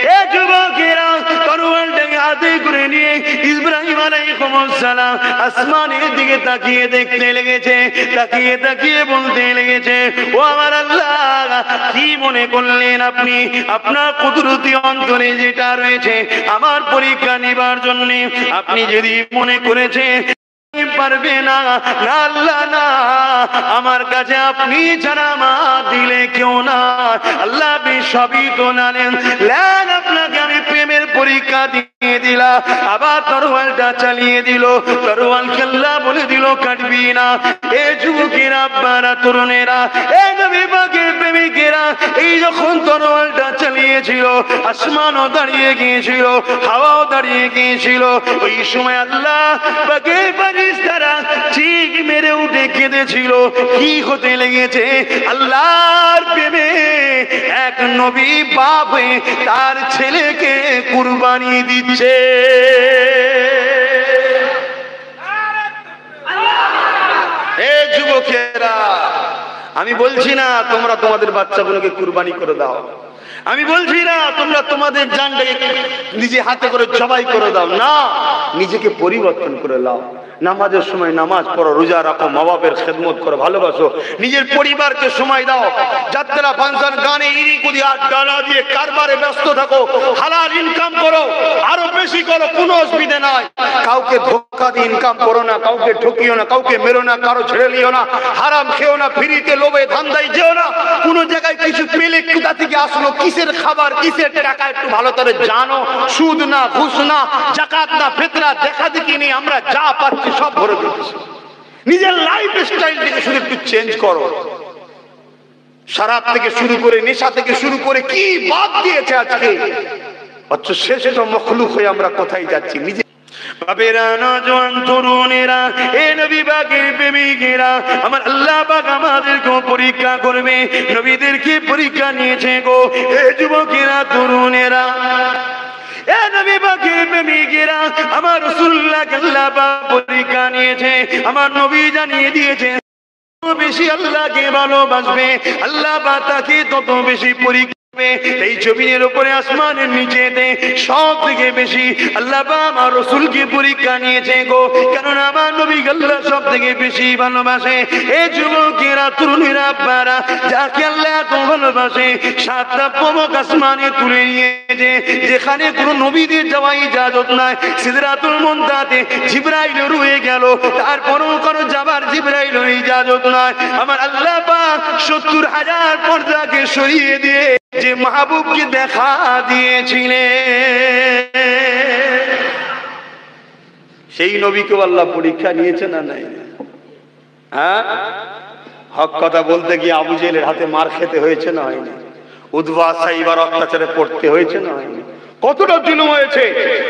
এ যুবকেরা তরোয়ালটাকে হাতে করে নিয়ে ইব্রাহিম আলাইহিস সালাম আসমানের দিকে তাকিয়ে দেখতে লেগেছে তাকিয়ে তাকিয়ে বলতে লেগেছে ও আমার আল্লাহ কি মনে করলেন আপনি আপনার কুদরতি অন্তরে যেটা রয়েছে আমার পরীক্ষা নেবার জন্য আপনি যদি মনে করেছেন পারবে না আল্লাহ না আমার কাছে আপনি ছাড়া মা দিলে কেউ না আল্লাহ সবই তো জানেন আপনাকে আমি প্রেমের পরীক্ষা দিয়ে দিলাম আবার তরোয়ালটা চালিয়ে দিল তরোয়াল খেল্লা বলে দিল কাটবি না এ যুবকেরা আব্বারা তরুণেরা এ নবী পাকের প্রেমিকেরা এই যখন তরোয়ালটা চালিয়েছিল আসমানও দাঁড়িয়ে গিয়েছিল হাওয়াও দাঁড়িয়ে গিয়েছিল ওই সময় আল্লাহ পাকের ফেরেশতারা ঠিক মেরে উঠে কেঁদেছিল কি হতে লেগেছে আল্লাহর প্রেমে এক নবী বাপ তার ছেলেকে কুরবানি দিচ্ছে এ যুবকেরা আমি বলছি না তোমরা তোমাদের বাচ্চাগুলোকে কুরবানি করে দাও আমি বলছি না তোমরা তোমাদের জানটাকে নিজে হাতে করে জবাই করে দাও না নিজেকে পরিবর্তন করে নাও নামাজের সময় নামাজ পড়ো রোজা রাখো মা বাপের খেদমত করো ভালোবাসো নিজের পরিবারকে সময় দাও যাত্রা ফাংশন গানে ইরি কুদি আড্ডা দিয়ে কারবারে ব্যস্ত থাকো হালাল ইনকাম করো আরো বেশি করো কোনো অসুবিধা নাই কাউকে ধোঁকা দিয়ে ইনকাম করো না কাউকে ঠকিও না কাউকে মেরো না কারো ছেড়ে নিও না হারাম খেও না ফ্রিতে লোভে ধান্দায় যেও না কোনো জায়গায় কিছু পেলে কোথা থেকে আসলো কিসের খাবার কিসের টাকা একটু ভালো করে জানো সুদ না ঘুষ না যাকাত না ফিতরা দেখা দেখি নেই আমরা যা পাচ্ছি সব ভরে দিচ্ছি নিজের লাইফ স্টাইলটাকে শুধু একটু চেঞ্জ করো শরাব থেকে শুরু করে নেশা থেকে শুরু করে কি বাদ দিয়েছে আজকে অথচ শেষে তো মখলুক হয়ে আমরা কোথায় যাচ্ছি নিজে বাবেরা নওজোয়ান তরুণেরা এ নবী পাকের প্রেমিকেরা আমার আল্লাহ পাক আমাদেরকে পরীক্ষা করবে নবীদেরকে পরীক্ষা নিয়েছে গো এ যুবকেরা তরুণেরা এ নবী পাকের প্রেমিকেরা আমার রাসূলুল্লাহকে আল্লাহ পাক পরীক্ষা নিয়েছে আমার নবী জানিয়ে দিয়েছে বেশি আল্লাহকে ভালোবাসবে আল্লাহ পাক তাকে তত বেশি পরীক্ষা এই জমিনের উপরে আসমানের নিচেতে সব থেকে বেশি আল্লাহ আমার রাসূলকে পরীক্ষা নিয়েছে গো কারণ আমার নবী আল্লাহ সব থেকে বেশি ভালোবাসে এই যুবকেরা তরুণীরা আব্বারা যাকে আল্লাহ এত ভালোবাসে সাতটা পমক আসমানে তুলে নিয়েছে যেখানে কোনো নবীদের যাওয়া ইজাজত নাই সিদরাতুল মুনতাহাতে জিবরাইল রয়ে গেল তারপরও কোনো যাবার জিবরাইলের ইজাজত নাই আমার আল্লাহ পাক ৭০,০০০ পর্দাকে সরিয়ে দিয়ে যে মাহবুবকে দেখা দিয়েছিলেন সেই নবীকে আল্লাহ পরীক্ষা নিয়েছে না নাই হ্যাঁ হক কথা বলতে গিয়ে আবু জেহেলের হাতে মার খেতে হয়েছে না হয়নি উদ্বা সাইবার অত্যাচারে পড়তে হয়েছে না হয়নি কতটা জুলুম হয়েছে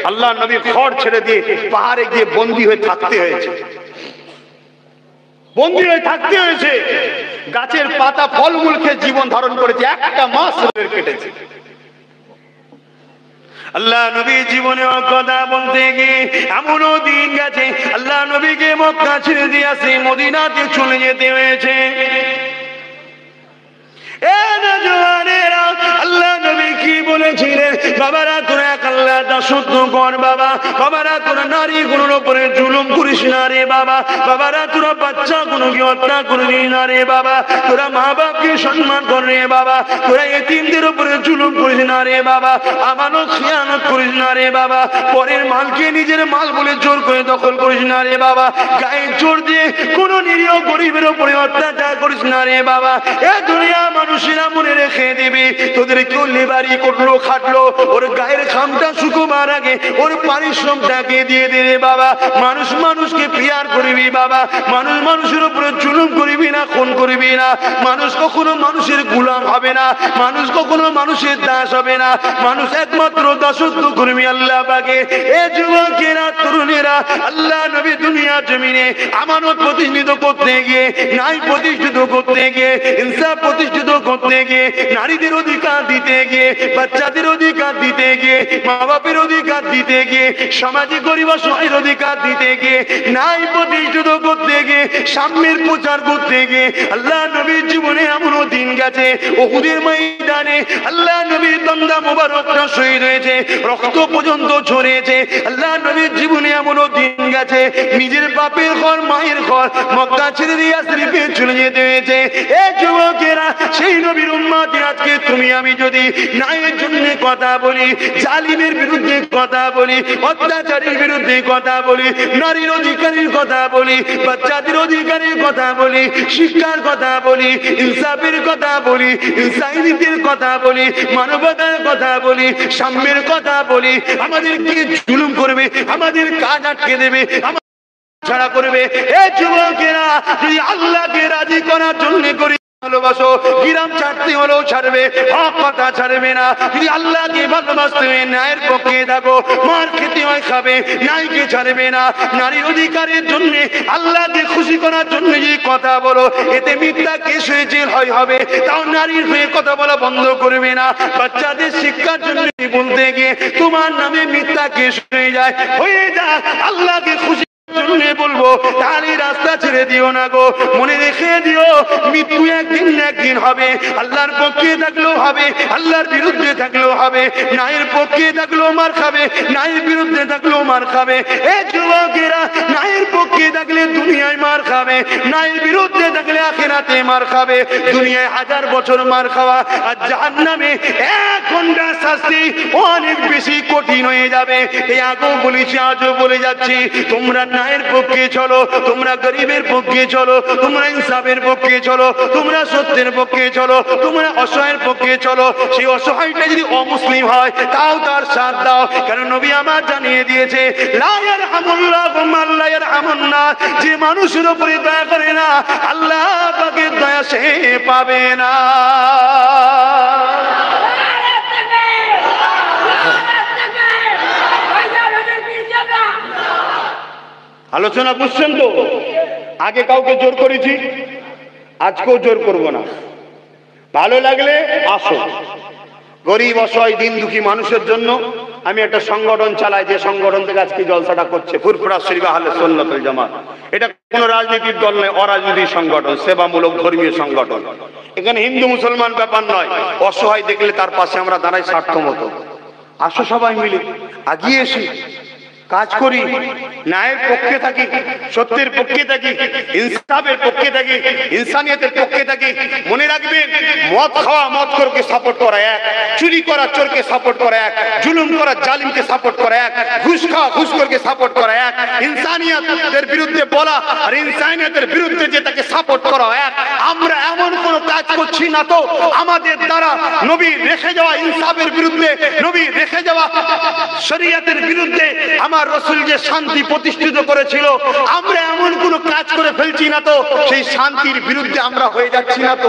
আল্লাহ নবী ঘর ছেড়ে দিয়ে পাহাড়ে গিয়ে বন্দী হয়ে থাকতে হয়েছে বন্দী হয়ে থাকতে হয়েছে গাছের পাতা ফলমূল খেয়ে জীবন ধারণ করেছে একটা মাস কেটেছে আল্লাহ নবী জীবনে কথা বলতে গিয়ে এমনও দিন গেছে আল্লাহ নবীকে মক্কা ছেড়ে দিয়ে আসে মদিনাতে চলে যেতে হয়েছে আল্লাহ নবী কি বলেছিলেন বাবারা তোরা এক আল্লাহ দাসত্ব কর বাবা বাবারা তোরা নারী গুলোর উপরে জুলুম করিস না রে বাবা বাবারা তোরা বাচ্চা গুলোকে হত্যা করবি না রে বাবা তোরা মা বাপকে সম্মান কর রে বাবা তোরা এতিমদের উপরে জুলুম করিস না রে বাবা আমানত খিয়ানত করিস না রে বাবা পরের মালকে নিজের মাল বলে জোর করে দখল করিস না রে বাবা গায়ে জোর দিয়ে কোন নিরীহ গরিবের উপরে অত্যাচার করিস না রে বাবা এ দুনিয়া মানুষেরা মনে রেখে দিবি তোদের কেউ লেবারি করলো খাটলো ওর গায়ের খামটা শুকোবার আগে ওর পারিশ্রমটাকে দিয়ে দে রে বাবা মানুষ মানুষ মানুষকে পিয়ার করবি বাবা, মানুষ মানুষের উপরে জুলুম করবি না, খুন করবি না। মানুষ কখনো মানুষের গোলাম হবে না, মানুষ কখনো মানুষের দাস হবে না, মানুষ একমাত্র দাসত্ব করবি আল্লাহ পাকে। এ যুবকেরা, তরুণেরা, আল্লাহ নবী দুনিয়া জমিনে আমানত প্রতিষ্ঠিত করতে গিয়ে, ন্যায় প্রতিষ্ঠিত করতে গিয়ে, ইনসাফ প্রতিষ্ঠিত করতে গিয়ে, নারীদের অধিকার দিতে গিয়ে, বাচ্চাদের অধিকার দিতে গিয়ে, মা বাপের অধিকার দিতে গিয়ে, সামাজিক গরিব অসহায়ের অধিকার দিতে গিয়ে, ন্যায় প্রতিষ্ঠিত করতে গিয়ে, সাম্যের প্রচার করতে গিয়ে আল্লাহ নবীর জীবনে এমনও দিন গেছে উহুদের ময়দানে আল্লাহ নবীর দন্দা মোবারকটা শহীদ হয়েছে, রক্ত পর্যন্ত ঝরেছে। আল্লাহ নবীর জীবনে এমনও দিন গেছে নিজের বাপের ঘর, মায়ের ঘর মক্কা ছেড়ে দিয়ে শরীফে চলে যেতে হয়েছে। এ যুবকেরা, সেই নবীর উম্মতে আজকে তুমি আমি যদি ন্যায়ের জন্য কথা বলি, জালিমের বিরুদ্ধে কথা বলি, অত্যাচারের বিরুদ্ধে কথা বলি, নারীর অধিকারের কথা বলি, বাচ্চাদের অধিকারের কথা বলি, শিক্ষার কথা বলি, ইনসাফের কথা বলি, ইনসানিয়তের কথা বলি, মানবতার কথা বলি, সাম্যের কথা বলি, আমাদেরকে জুলুম করবে, আমাদের কাজ আটকে দেবে, ছাড়া করবে। এ যুবকেরা, যদি আল্লাহকে রাজি করার জন্য করি ভালোবাসো, গ্রাম ছাড়তে হলেও ছাড়বে, হক কথা ছাড়বে না। যদি আল্লাহকে ভালোবাসতে হয়, ন্যায়ের পক্ষে থাকো, মার খেতে হয় খাবে, ন্যায়কে ছাড়বে না। নারীর অধিকারের জন্য, আল্লাহকে খুশি করার জন্য যদি কথা বলো, এতে মিথ্যা কেস হয়ে জেল হবে, তাও নারীর হয়ে কথা বলা বন্ধ করবে না। বাচ্চাদের শিক্ষার জন্য বলতে গিয়ে তোমার নামে মিথ্যা কেস হয়ে যায়, আল্লাহকে খুশি বলবো, তাহলে রাস্তা ছেড়ে দিও না গো। মনে রেখে দিও, মৃত্যু একদিন না একদিন হবে। আল্লাহর পক্ষে থাকলেও হবে, আল্লাহর বিরুদ্ধে থাকলেও হবে। ন্যায়ের পক্ষে থাকলেও মার খাবে, ন্যায়ের বিরুদ্ধে থাকলেও মার খাবে। এ যুবকেরা, ন্যায়ের পক্ষে থাকলে দুনিয়ায় মার খাবে, ন্যায়ের বিরুদ্ধে থাকলে আখিরাতে মার খাবে। দুনিয়ায় 1000 বছর মার খাওয়া, আর জাহান্নামে 1 ঘন্টা শাস্তি অনেক বেশি কঠিন হয়ে যাবে। এই আগেও বলেছি, আজও বলে যাচ্ছি, তোমরা ন্যায়ের পক্ষে চলো, তোমরা গরিবের পক্ষে চলো, তোমরা ইনসাফের পক্ষে চলো, তোমরা সত্যের পক্ষে চলো, তোমরা অসহায়ের পক্ষে চলো। সেই অসহায়টা যদি অমুসলিম হয়, তাও তার সাথ দাও, কারণ নবী আমার জানিয়ে দিয়েছে, লা ইয়ারহামুল্লাহু মান লা ইয়ারহামুন নাস, যে মানুষের উপরে দয়া করে না, আল্লাহ পাকের দয়া সে পাবে না। আলোচনা বুঝছেন তো? আগে কাউকে জোর করেছি, আজকেও জোর করব না। ভালো লাগলে আসো। গরিব অসহায় দিন দুঃখী মানুষের জন্য আমি একটা সংগঠন চালাই, যে সংগঠন থেকে আজকে জলসাটা করছে, ফুরফুরা শরীফ আহলে সুন্নাত ওয়াল জামাত। এটা কোন রাজনীতির দল নয়, অরাজনৈতিক সংগঠন, সেবামূলক ধর্মীয় সংগঠন। এখানে হিন্দু মুসলমান ব্যাপার নয়, অসহায় দেখলে তার পাশে আমরা দাঁড়াই স্বার্থ মতো। আসো সবাই মিলে আগিয়ে এসে কাজ করি, ন্যায়ের পক্ষে থাকি, সত্যের পক্ষে থাকি, ইনসাফের পক্ষে থাকি, ইনসানিয়তের পক্ষে থাকি। মনে রাখবেন, মদ খাওয়া মদখোরকে সাপোর্ট করা এক, চুরি করা চোরকে সাপোর্ট করা এক, জুলুম করা জালিমকে সাপোর্ট করা এক, ঘুষ খাওয়া ঘুষখোরকে সাপোর্ট করা এক, ইনসানিয়তের বিরুদ্ধে বলা আর ইনসানিয়তের বিরুদ্ধে যে তাকে সাপোর্ট করা এক। আমরা এমন কোন কাজ করছি না তো আমাদের দ্বারা নবী রেখে যাওয়া ইনসাফের বিরুদ্ধে, নবী রেখে যাওয়া শরীয়তের বিরুদ্ধে, আমার রাসূল যে শান্তি প্রতিষ্ঠিত করেছিল, আমরা এমন কোন কাজ করে ফেলছি না তো সেই শান্তির বিরুদ্ধে আমরা হয়ে যাচ্ছি না তো?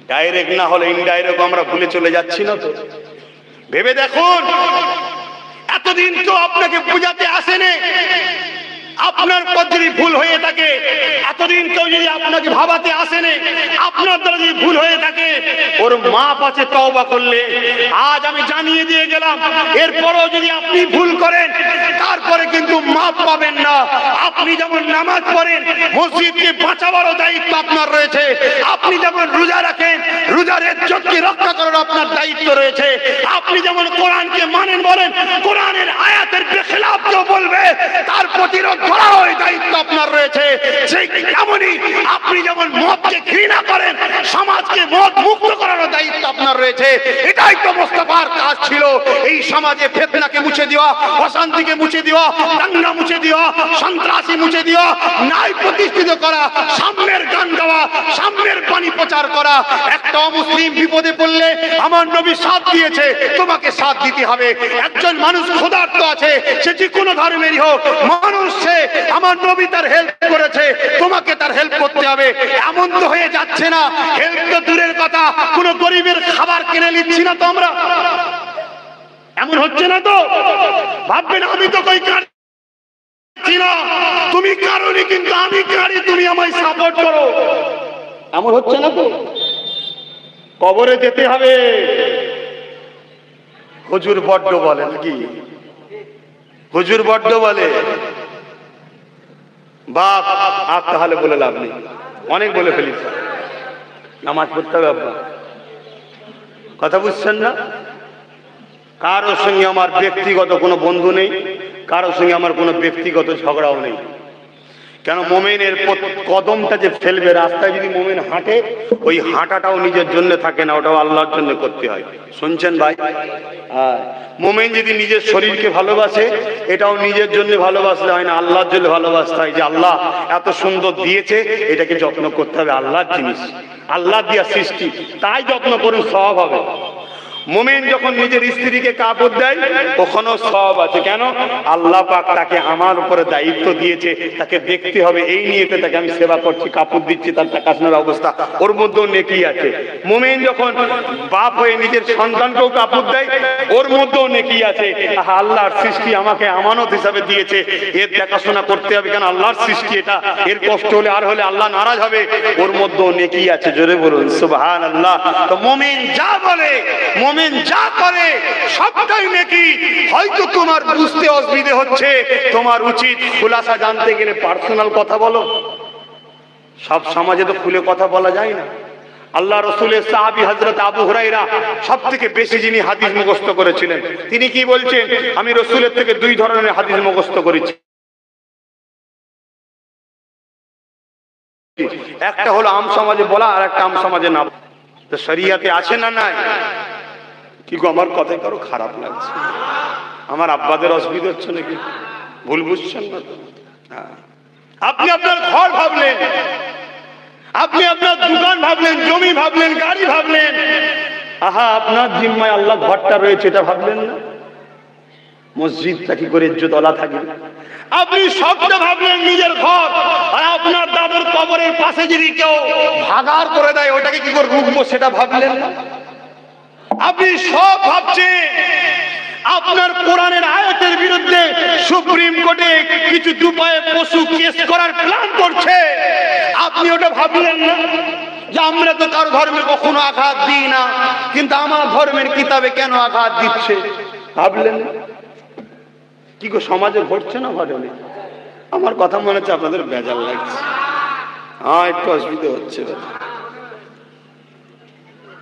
ডাইরেক্ট না হলে ইনডাইরেক্ট আমরা ভুলে চলে যাচ্ছি না তো? ভেবে দেখুন, এতদিন তো আপনাকে বুঝাতে আসেনি, আপনার পথ যদি ভুল হয়ে থাকে, এতদিন কেউ যদি আপনাকে ভাবাতে আসেনি, আপনার দ্বারা যদি ভুল হয়ে থাকে, ওর মাপ আছে তওবা করলে। আজ আমি জানিয়ে দিয়ে গেলাম, এরপরও যদি আপনি ভুল করেন, তারপরে কিন্তু মাপ পাবেন না। আপনি যেমন নামাজ পড়েন, মসজিদকে বাঁচাবারও দায়িত্ব আপনার রয়েছে। আপনি যেমন রোজা রাখেন, রোজার ইজ্জতকে রক্ষা করার আপনার দায়িত্ব রয়েছে। আপনি যেমন কোরআনকে মানেন, বলেন কোরআনের আয়াতের বেখিলাফ কেউ বলবে, তার প্রতিরোধ করার দায়িত্ব আপনার রয়েছে। ঠিক তেমনি আপনি যেমন মদকে ঘৃণা করেন, সমাজকে মদ মুক্ত করার দায়িত্ব আপনার রয়েছে। এটাই তো মোস্তফার কাজ ছিল, এই সমাজে ফিতনাকে মুছে দেওয়া, অশান্তিকে মুছে দেওয়া, দাঙ্গা মুছে দেওয়া, সন্ত্রাসী মুছে দেওয়া, ন্যায় প্রতিষ্ঠিত করা, সাম্যের গান গাওয়া, সাম্যের বাণী প্রচার করা। একটা অমুসলিম বিপদে পড়লে আমার নবী সাথ দিয়েছে, তোমাকে সাথ দিতে হবে। একজন মানুষ ক্ষুধার্ত আছে, সে যে কোনো ধর্মেরই হোক, মানুষ সে, আমার নবী তার হেল্প করেছে, তোমাকে তার হেল্প করতে হবে। এমন তো হয়ে যাচ্ছে না, হেল্প তো দূরের কথা, কোন গরিবের খাবার কিনে নিচ্ছি না তো আমরা, এমন হচ্ছে না তো? ভাববেন আমি তো কই কাঁদছি না, তুমি কারণে, কিন্তু আমি কাঁদি, তুমি আমায় সাপোর্ট করো, এমন হচ্ছে না তো? কবরে যেতে হবে, হুজুর বড্ড বলে নাকি, হুজুর বড্ড বলে, বাপ আর তাহলে বলে লাভ নেই, অনেক বলে ফেলিস, নামাজ পড়তে হবে আব্বা, কথা বুঝছেন না? কারোর সঙ্গে আমার ব্যক্তিগত কোনো বন্ধু নেই, কারোর সঙ্গে আমার কোনো ব্যক্তিগত ঝগড়াও নেই। কেন, মোমেনের কদমটা যে ফেলবে রাস্তায়, যদি মোমেন হাঁটে, ওই হাঁটাটাও নিজের জন্য থাকে না, ওটাও আল্লাহর জন্য করতে হয়। শুনছেন ভাই? মোমেন যদি নিজের শরীরকে ভালোবাসে, এটাও নিজের জন্য ভালোবাসলে হয় না, আল্লাহর জন্য ভালোবাসতে হয়। যে আল্লাহ এত সুন্দর দিয়েছে, এটাকে যত্ন করতে হবে, আল্লাহর জিনিস, আল্লাহ দিয়া সৃষ্টি, তাই যত্ন করুন, সওয়াব হবে। মোমেন যখন নিজের স্ত্রীকে কাপড় দেয়, ওখানেও সওয়াব আছে। কেন? আল্লাহ পাক তাকে আমার উপরে দায়িত্ব দিয়েছে, তাকে দেখতে হবে, এই নিয়েতে তাকে আমি সেবা করছি, কাপড় দিচ্ছি, তার দেখাশোনার অবস্থা, ওর মধ্যেও নেকি আছে। মোমেন যখন বাপ হয়ে নিজের সন্তানকেও কাপড় দেয়, ওর মধ্যেও নেকি আছে। আল্লাহর সৃষ্টি আমাকে আমানত হিসাবে দিয়েছে, এর দেখাশোনা করতে হবে, কেন আল্লাহর সৃষ্টি এটা, এর কষ্ট হলে আর হলে আল্লাহ নারাজ হবে, ওর মধ্যেও নেকি আছে। জোরে বলুন সুবহানাল্লাহ। তো মোমেন যা বলে, মোমেন যা করে, সবটাই নেকি। হয়তো তোমার বুঝতে অসুবিধা হচ্ছে, তোমার উচিত খুলাসা জানতে গেলে পার্সোনাল কথা বলো, সব সমাজে তো খুলে কথা বলা যায় না। আল্লাহ রসুলের সাহাবী হযরত আবু হুরায়রা সব থেকে বেশি যিনি হাদিস মুখস্থ করেছিলেন, তিনি কি বলছেন? আমি রসুলের থেকে দুই ধরনের হাদিস মুখস্থ করেছি, একটা হলো আম সমাজে বলা, আর একটা আম সমাজে না। তো শরিয়াতে আছে না নাই? কি গো, আমার কথাই কারো খারাপ লাগছে? আমার আব্বাদের অসুবিধা হচ্ছে নাকি? ভুল বুঝছেন না তো? আপনি আপনার ঘর ভাবলেন, আপনি আপনার দোকান ভাবলেন, জমি ভাবলেন, গাড়ি ভাবলেন, আহা আপনার জিম্মায় আল্লাহ ঘরটা রয়েছে, এটা ভাবলেন না? মসজিদটা কি করে ইজ্জতওয়ালা থাকে? আপনি সবটা ভাবলেন নিজের ঘর, আর আপনার দাদুর কবরের পাশে যদি কেউ ভাগার করে দেয়, ওটাকে কি করে রুখবো, সেটা ভাবলেন না? আপনি সব ভাবছেন, আপনার কোরআনের আয়াতের বিরুদ্ধে সুপ্রিম কোর্টে কিছু দুপায়ে পশু কেস করার প্ল্যান করছে, আপনি ওটা ভাবলেন না? যে আমরা তো কারো ধর্মে কখনো আঘাত দিই না, কিন্তু আমার ধর্মের কিতাবে কেন আঘাত দিচ্ছে, ভাবলেন না? কি গো, সমাজে ঘটছে না ঘটনে? আমার কথা মনে হচ্ছে আপনাদের বেজার লাগছে, একটু অসুবিধা হচ্ছে।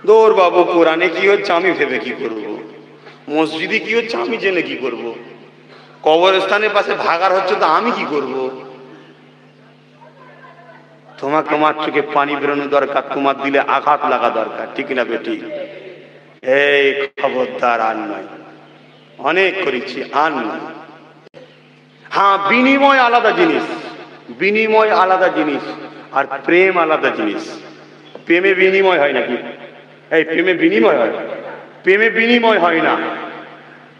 দৌড় বাবু, কোরআনে কি হচ্ছে আমি ভেবে কি করব, মসজিদে কি হচ্ছে আমি জেনে কি করব, কবরস্থানের পাশে ভাগার হচ্ছে তো আমি কি করব? তোমার তোমার চোখে পানি বেরোনো দরকার, তোমার দিলে আঘাত লাগা দরকার, ঠিক না বেটি? এই খবরদার, আর নয়, অনেক করেছি, আর নয়। হ্যাঁ, বিনিময় আলাদা জিনিস, বিনিময় আলাদা জিনিস, আর প্রেম আলাদা জিনিস। প্রেমে বিনিময় হয় নাকি? এই প্রেমে বিনিময় হয়? প্রেমে বিনিময় হয় না,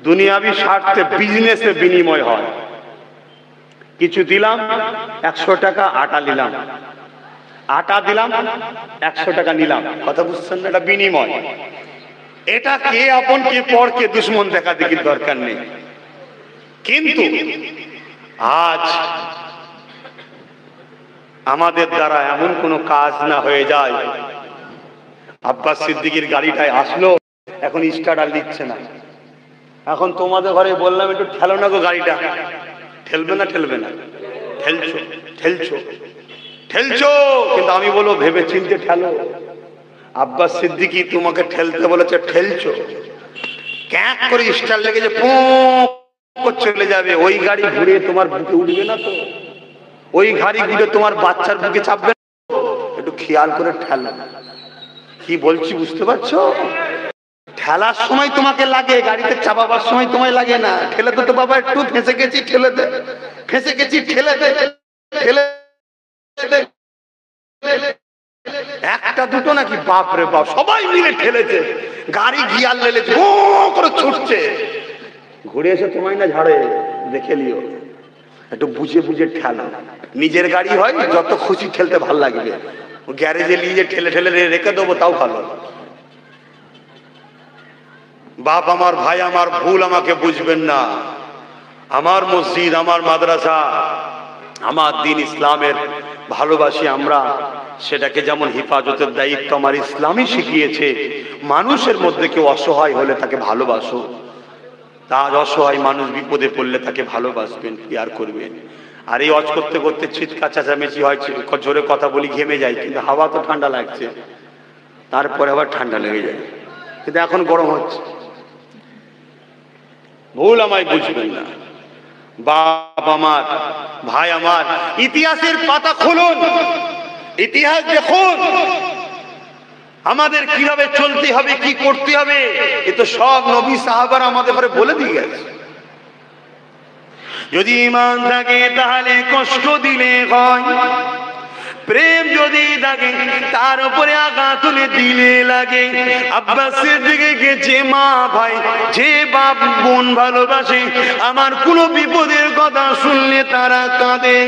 দুনিয়াবি স্বার্থে, বিজনেসে বিনিময় হয়। কিছু দিলাম, 100 টাকা আটা নিলাম, আটা দিলাম, 100 টাকা নিলাম, কথা বুঝছেন না? এটা বিনিময়। এটা কে আপন কে পর কে দুশ্মন দেখা দেখির দরকার নেই। কিন্তু আজ আমাদের দ্বারা এমন কোনো কাজ না হয়ে যায়, আব্বাস সিদ্দিকীর গাড়িটায় আসলো, এখন স্টার্ট আর দিচ্ছে না, এখন তোমাদের ঘরে বললাম একটু ঠেলো না গো গাড়িটা, ঠেলবে না, ঠেলবে না, ঠেলছো ঠেলছো ঠেলছো, কিন্তু আমি বলবো ভেবে চিনতে ঠেলো। আব্বাস সিদ্দিকী তোমাকে ঠেলতে বলেছে, ঠেলছো, ক্যাক করে স্টার্ট লেগে যে চলে যাবে, ওই গাড়ি ঘুরে তোমার বুকে উঠবে না তো? ওই গাড়িগুলো তোমার বাচ্চার বুকে চাপবে, একটু খেয়াল করে ঠেলো। কি বলছি বুঝতে পারছো? ঠেলার সময় তোমাকে লাগে, গাড়িতে চাপাবার সময় তোমায় লাগে না। ঠেলে দে তো বাবা, একটু ফেঁসে গেছি ঠেলে দে, ফেঁসে গেছি ঠেলে দে, ঠেলে দে। একটা দুটো নাকি, বাপরে বাপ, সবাই মিলে ঠেলেছে, গাড়ি গিয়ার লেলেছে, ও করে ছুটছে। ঘুরে এসে তোমায় না ঝাড়ে, দেখে নিও। একটু বুঝে বুঝে ঠেলো। নিজের গাড়ি হয় যত খুশি ঠেলতে ভাল লাগবে, গ্যারেজে নিয়ে ঠেলে ঠেলে রেখে দেবো তাও ভালো। বাপ আমার, ভাই আমার, ভুল আমাকে বুঝবেন না। আমার মসজিদ, আমার মাদ্রাসা, আমার দিন ইসলামের ভালোবাসি আমরা, সেটাকে যেমন হেফাজতের দায়িত্ব আমার ইসলামই শিখিয়েছে। মানুষের মধ্যে কেউ অসহায় হলে তাকে ভালোবাসো, তার অসহায় মানুষ বিপদে পড়লে তাকে ভালোবাসবেন, কেয়ার করবেন। আর এই অজ করতে করতে চিৎকার চেঁচামেচি হয়, জোরে কথা বলি, ঘেমে যায়, কিন্তু হাওয়া তো ঠান্ডা লাগছে, তারপরে আবার ঠান্ডা লেগে যায়, কিন্তু এখন গরম হচ্ছে। ভুল আমায় বুঝবেন না। বাপ আমার, ভাই আমার, ইতিহাসের পাতা খুলুন, ইতিহাস দেখুন, আমাদের কিভাবে চলতে হবে, কি করতে হবে, এ তো সব নবী সাহাবারা আমাদের ঘরে বলে দিয়ে গেছে। যদি ঈমান থাকে তাহলে কষ্ট দিলে হয়, প্রেম যদি থাকে তার উপরে আঘাত তুলে দিলে লাগে। আব্বাসের দিকে গেছে মা ভাই, যে বাপ বোন ভালোবাসে, আমার কোনো বিপদের কথা শুনলে তারা কাঁদে।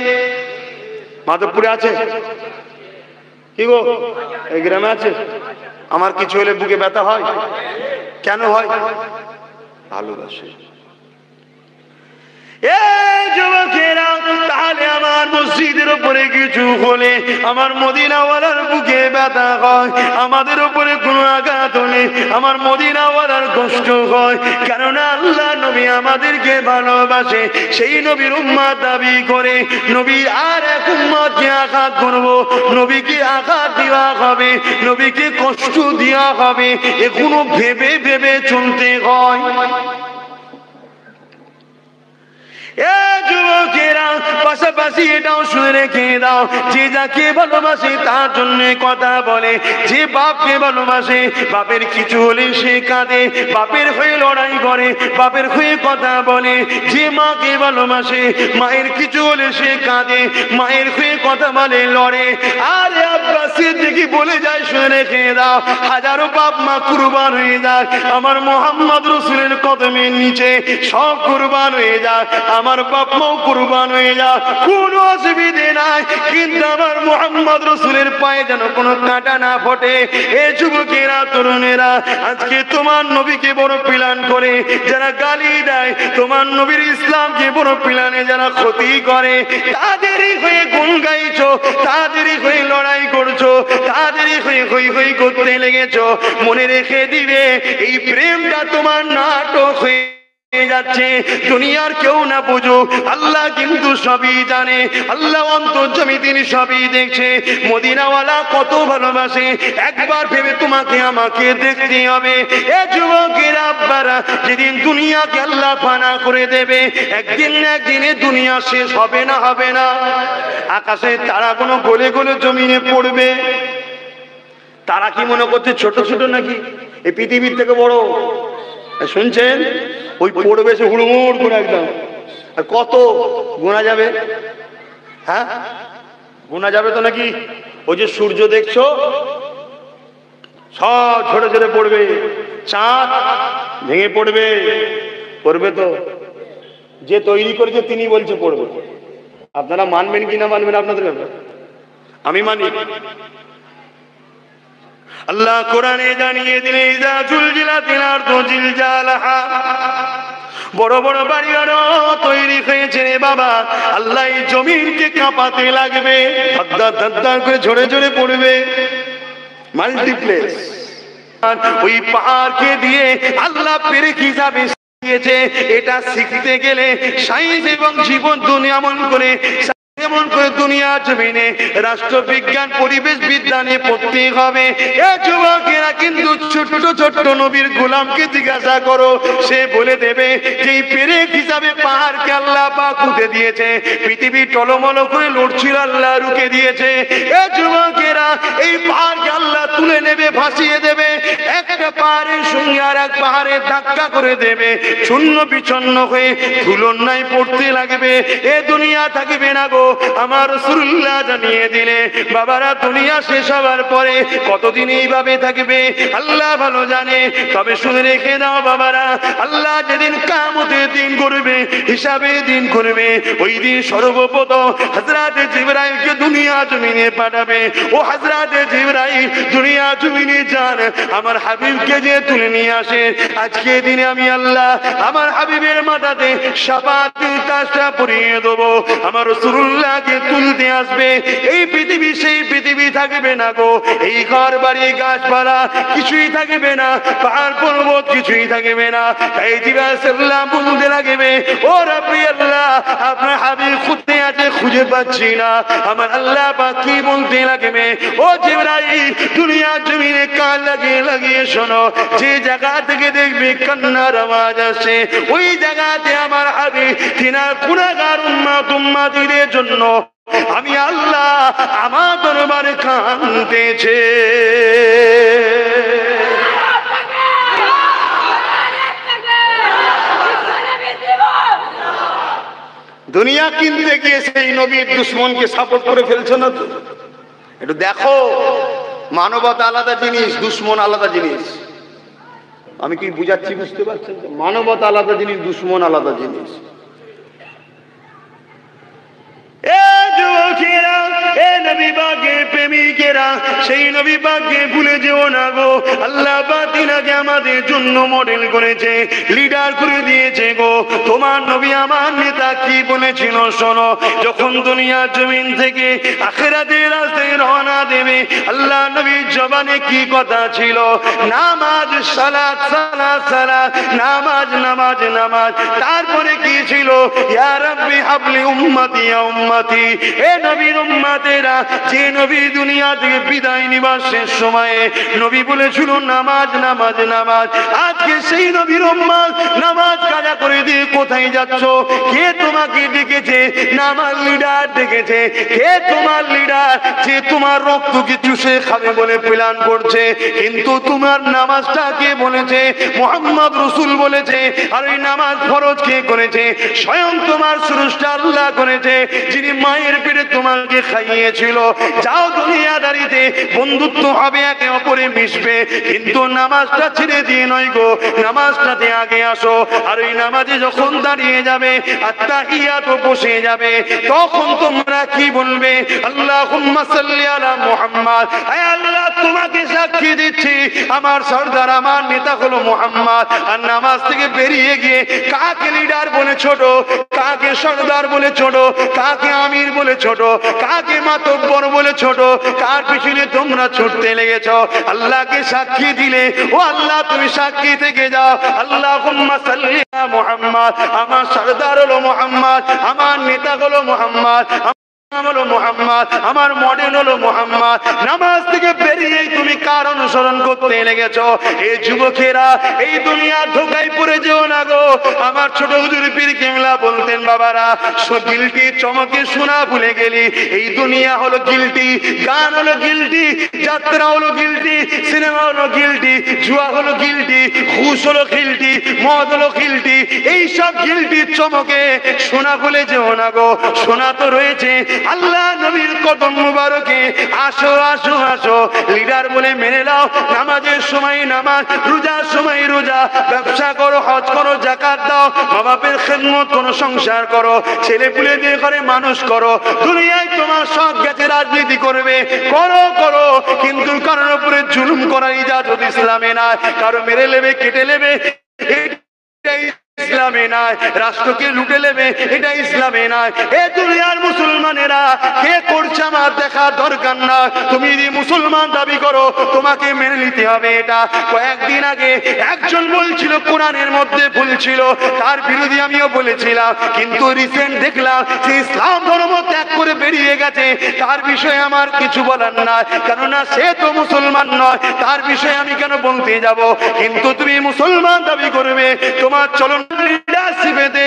মাধবপুরে আছে কি গো? এই গ্রামে আছে? আমার কিছু হলে বুকে ব্যথা হয়, কেন হয়? ভালোবাসে। এই যুবকেরা, তাহলে আমার মসজিদের উপরে কিছু হলে আমার মদিনাওয়ালার বুকে ব্যথা হয়, আমাদের উপরে কোনো আঘাত হলে আমার মদিনাওয়ালার কষ্ট হয়। কেননা আল্লাহ নবী আমাদেরকে ভালোবাসে, সেই নবীর উম্মত দাবি করে নবীর আর এক উম্মতকে আঘাত করব, নবীকে আঘাত দেওয়া হবে, নবীকে কষ্ট দেওয়া হবে, এগুলো ভেবে ভেবে চলতে হয়। যুবকেরা, পাশাপাশি এটাও শুনে রেখে দাও, যে যাকে ভালোবাসে তার জন্য কথা বলে। যে বাপকে ভালোবাসে, বাপের কিছু হলে সে কাঁদে, বাপের হয়ে লড়াই করে, বাপের হয়ে কথা বলে। যে মাকে ভালোবাসে, মায়ের কিছু হলে সে কাঁদে, মায়ের হয়ে কথা বলে, লড়ে। আরে আব্বাসের দিকে বলে যায়, শুনে রেখে দাও, হাজারো বাপ মা কুরবান হয়ে যায়, আমার মোহাম্মদ রসুলের কদমের নিচে সব কুরবান হয়ে যায়, আমার বাপ মাও কুরবান হয়ে যায়, কোনো অসুবিধে নাই, কিন্তু আমার মোহাম্মদ রসুলের পায়ে যেন কোনো কাঁটা না ফোটে। এ যুবকেরা, তরুণেরা, আজকে তোমার নবীকে বড় প্লান করে যারা গালি দেয়, তোমার নবীর ইসলামকে বড় প্লানে যারা ক্ষতি করে, তাদেরই হয়ে গুণ গাইছো, তাদেরই হয়ে লড়াই করছো, তাদেরই হয়ে হই হই করতে লেগেছো। মনে রেখে দিবে, এই প্রেমটা তোমার নাটক হয়ে যাচ্ছে। দুনিয়ার কেউ না বুঝুক, আল্লাহ কিন্তু সবই জানে, আল্লাহ অন্তর্যামী, তিনি সবই দেখছে। মদিনাওয়ালা কত ভালোবাসে, একবার ভেবে তোমাকে আমাকে দেখতে হবে। এ যুবকেরা, আব্বারা, যেদিন দুনিয়াকে আল্লাহ ফানা করে দেবে, একদিন না একদিনে দুনিয়া শেষ হবে না, হবে না? আকাশে তারাগুলো গলে গলে জমিনে পড়বে। তারা কি মনে করছে ছোট ছোট নাকি? এই পৃথিবীর থেকে বড়, শুনছেন? ওই পড়বে সে হুড়মুড় করে একদম। আর কত গোনা যাবে? হ্যাঁ, গোনা যাবে তো নাকি? ওই যে সূর্য দেখছো, সব ঝরে ঝরে পড়বে, চাঁদ ভেঙে পড়বে, পড়বে তো। যে তৈরি করেছে তিনি বলছে পড়বে। আপনারা মানবেন কি না মানবেন আপনাদের ব্যাপার, আমি মানি। আল্লাহ কোরআনে জানিয়ে দিলে, ইযা জুলজিলাতিল আরদু জিলজালাহা, বড় বড় বাড়িঘর তৈরি হয়েছে রে বাবা, আল্লাহ এই জমিনকে কাঁপাতে লাগবে, ধাদ্দার ধাদ্দার করে ঝরে ঝরে পড়বে, মাল্টিপ্লেক্স। ওই পাহাড়কে দিয়ে আল্লাহ পেরেক হিসাবে দিয়েছে। এটা শিখতে গেলে সায়েন্স এবং জীবন দুনিয়া এমন করে দুনিয়ার জমিনে রাষ্ট্রবিজ্ঞান, পরিবেশ বিজ্ঞান নিয়ে পড়তে হবে। এ যুবকেরা, কিন্তু ছোট্ট ছোট্ট নবীর গোলামকে জিজ্ঞাসা করো, সে বলে দেবে যে পেরেক হিসাবে পাহাড়কে পাহাড়কে আল্লাহ পাক উঠে দিয়েছে, পৃথিবী টলমল করে লড়ছিল, আল্লাহ রুখে দিয়েছে। এ যুবকেরা, এই পাহাড়কে আল্লাহ তুলে নেবে, ভাসিয়ে দেবে, একটা পাহাড়ের সঙ্গে আর এক পাহাড়ে ধাক্কা করে দেবে, শূন্য বিচ্ছন্ন হয়ে ধুলোর নাই পড়তে লাগবে। এ দুনিয়া থাকবে না গো। আমার রাসূলুল্লাহ জানিয়ে দিলে, বাবারা দুনিয়া শেষ হওয়ার পরে কতদিন এইভাবে থাকবে আল্লাহ ভালো জানে। তবে শুনে রেখে দাও বাবারা, আল্লাহ যেদিন কিয়ামতের দিন করবে, হিসাবে দিন করবে, ওই দিন সর্বপ্রথম হযরতে জিবরাইলকে দুনিয়া জমিনে পাঠাবে। ও হযরতে জিবরাইল, দুনিয়া জমিনে যান, আমার হাবিবকে যে তুলে নিয়ে আসে। আজকে দিনে আমি আল্লাহ আমার হাবিবের মাথাতে শাফাতের তাজটা পরিয়ে দেবো, আমার রাসূলুল্লাহকে তুলতে আসবে। এই পৃথিবী সেই পৃথিবী থাকবে না গো। এই ঘর বাড়ি গাছপালা কিছুই থাকবে না, পাহাড় পর্বত কিছুই থাকবে না। তাই জিবরাইল সাল্লাম বলতে লাগবে, ও রাব্বি আল্লাহ, আপনার হাবিব কোথায় আছে খুঁজে পাচ্ছি না। আমার আল্লাহ পাক কি বলতে লাগবে, ও জিবরাইল, দুনিয়া জমিনে কান লাগিয়ে লাগিয়ে শোনো, যে জায়গা থেকে দেখবে কান্নার আওয়াজ আসে, ওই জায়গাতে আমার হাবিব তিনার গুনাহগার উম্মতের জন্য আমি আল্লাহ আমার দরবারে কাঁদতেছে। দুনিয়া কিনতে গিয়ে সেই নবীর দুশ্মনকে সাপোর্ট করে ফেলছো না তো? একটু দেখো, মানবতা আলাদা জিনিস, দুশ্মন আলাদা জিনিস। আমি কি বুঝাচ্ছি বুঝতে পারছেন তো? মানবতা আলাদা জিনিস, দুশ্মন আলাদা জিনিস। সেই নবী পাককে ভুলে যেও না গো। আল্লাহ পাক তিনাকে আমাদের জন্য মডেল করেছে, লিডার করে দিয়েছে গো। তোমার নবী আমার নেতা কি বলেছিল শোনো, যখন দুনিয়ার জমিন থেকে আখিরাতের রাস্তায় রওনা দেবে, আল্লাহ নবীর জবানে কি কথা ছিল? নামাজ, সালাত, সালাত, সালাত, নামাজ, নামাজ, নামাজ। তারপরে কি ছিল? ইয়া রাব্বি হাবলি উম্মতি ইয়া উম্মতি। এ নবীর উম্মতেরা, যে নবী দুনিয়া থেকে বিদায় নিবাসের সময়ে নবী বলেছিল নামাজ, নামাজ, নামাজ। আজকে সেই নবীর উম্মত নামাজ কাজা করে দিয়ে কোথায় যাচ্ছ? কে তোমাকে ডেকেছে? নামাজ লিডার ডেকেছে। কে তোমার লিডার? যে তোমার রক্তকে চুষে খাবে বলে প্ল্যান করছে, কিন্তু তোমার নামাজটা কে বলেছে? মুহাম্মদ রাসূল বলেছে। আর এই নামাজ ফরজ কে করেছে? স্বয়ং তোমার স্রষ্টা আল্লাহ করেছে, যিনি মায়ের পেটে তোমাকে খাইয়েছিল। যাও দুনিয়াদারিতে বন্ধুত্ব হবে, একে অপরে মিশবে, কিন্তু নামাজটা ছেড়ে দিয়ে নয় গো। নামাজটাতে আগে আসো। আর ওই নামাজে যখন দাঁড়িয়ে যাবে, আত্তাহিয়াত বসে যাবে, তখন তোমরা কি বলবে? আল্লাহুম্মা সাল্লি আলা মুহাম্মদ। হে আল্লাহ, তোমাকে সাক্ষী দিচ্ছি আমার সরদার, আমার নেতা হলো মুহাম্মদ। আর নামাজ থেকে বেরিয়ে গিয়ে কাকে লিডার বলে ছোট, কাকে সরদার বলে ছোট, কাকে আমির বলে ছোট, কাকে মাতব্বর বলে ছোট, কার পিছনে তোমরা ছুটতে লেগেছ? আল্লাহকে সাক্ষী দিলে, ও আল্লাহ তুমি সাক্ষী থেকে যাও। আল্লাহুম্মা সাল্লি আলা মুহাম্মদ। আমার সরদার হলো মুহাম্মদ, আমার নেতা হলো মুহাম্মদ, হলো মুহাম্মদ, আমার মডেল হলো মুহাম্মদ। নামাজ থেকে বেরিয়েই তুমি কার অনুসরণ করতে লেগেছো? এই যুবকেরা, এই দুনিয়া ধোকায় পড়ে যেও না গো। আমার ছোট হুজুর পীর কেবলা বলতেন, বাবারা, গিলটি চমকে শোনা ভুলে গেলি। এই দুনিয়া হলো গিলটি, গান হলো গিলটি, যাত্রা হলো গিলটি, সিনেমা হলো গিলটি, জুয়া হলো গিলটি, ঘুষ হলো গিলটি, মদ হলো গিলটি। এই সব গিলটির চমকে শোনা ভুলে যেও না গো। শোনা তো রয়েছে আল্লাহ নবীর কদম মুবারকে। আসো আসো আসো, লিডার বলে মেনে নাও। নামাজের সময় নামাজ, রোজার সময় রোজা, ব্যবসা করো, হজ করো, যাকাত দাও, মা বাপের খেদমত করো, সংসার করো, ছেলে পুলে দিয়ে করে মানুষ করো। দুনিয়ায় তোমার শখ গেছে, রাজনীতি করবে, করো করো, কিন্তু কারোর উপরে জুলুম করার ইজাজত ইসলামে নাই। কারো মেরে নেবে, কেটে নেবে, এটাই ইসলামে নাই। রাষ্ট্রকে লুটে নেবে, এটা ইসলামে নাই। এ দুনিয়ার মুসলমানেরা, কে করছে আমার দেখা দরকার না। তুমি যদি মুসলমান দাবি করো, তোমাকে মেনে নিতে হবে। এটা কয়েকদিন আগে একজন বলছিল কোরআনের মধ্যে ভুল ছিল, তার বিরোধী আমিও বলেছিলাম, কিন্তু রিসেন্ট দেখলাম যে ইসলাম ধর্ম ত্যাগ করে বেরিয়ে গেছে। তার বিষয়ে আমার কিছু বলার নাই, কেননা সে তো মুসলমান নয়, তার বিষয়ে আমি কেন বলতে যাব? কিন্তু তুমি মুসলমান দাবি করবে, তোমার চলন লিডারশিপেতে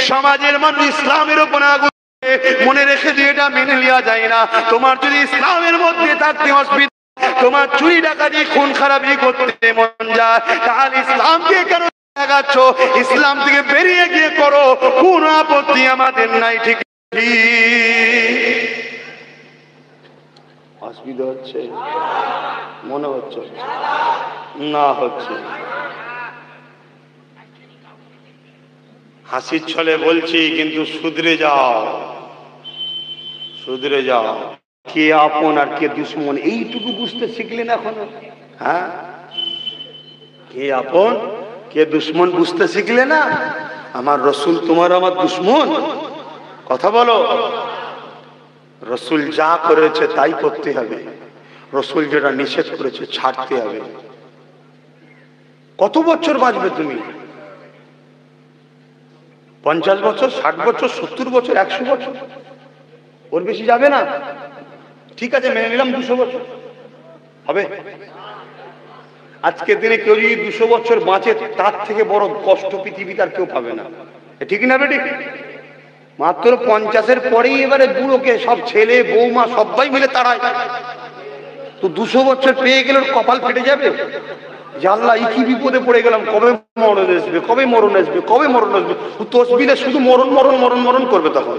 সমাজের মানুষ ইসলামের উপর আগুন, মনে রেখে দিয়ে এটা মেনে নেওয়া যায় না। তোমার যদি ইসলামের মধ্যে থাকতে অসুবিধা, তোমার চুরি ডাকাতি খুন খারাপি করতে মন যায়, তাহলে ইসলামকে কেন লাগাচ্ছ? ইসলাম থেকে বেরিয়ে গিয়ে করো, কোন আপত্তি আমাদের নাই। ঠিক অসুবিধা হচ্ছে মনে হচ্ছে না, হচ্ছে হাসির ছলে বলছি, কিন্তু শুধরে যাও, শুধরে যাও। কে আপন আর কে দুশ্মন এইটুকু বুঝতে শিখলেন এখনো? হ্যাঁ, কে আপন কে দুশ্মন বুঝতে শিখলে না? আমার রসুল তোমার আমার দুশ্মন? কথা বলো। রসুল যা করেছে তাই করতে হবে, রসুল যেটা নিষেধ করেছে ছাড়তে হবে। কত বছর বাঁচবে তুমি? 50 বছর, 60 বছর, 70 বছর, 100 বছর? ওর বেশি যাবে না। ঠিক আছে, মেনে নিলাম 200 বছর হবে। আজকের দিনে কেউ যদি 200 বছর বাঁচে, তার থেকে বড় কষ্ট পৃথিবীতে আর কেউ পাবে না। ঠিক না বেটি? মাত্র 50-এর পরেই এবারে বুড়োকে সব ছেলে বৌমা সবাই মিলে তাড়ায়। তো 200 বছর পেয়ে গেলে কপাল ফেটে যাবে, জানলা কি বিপদে পড়ে গেলাম, কবে মরণ আসবে, কবে মরণ আসবে, কবে মরণ আসবে। তসবিলে শুধু মরণ মরণ মরণ মরণ করবে। তখন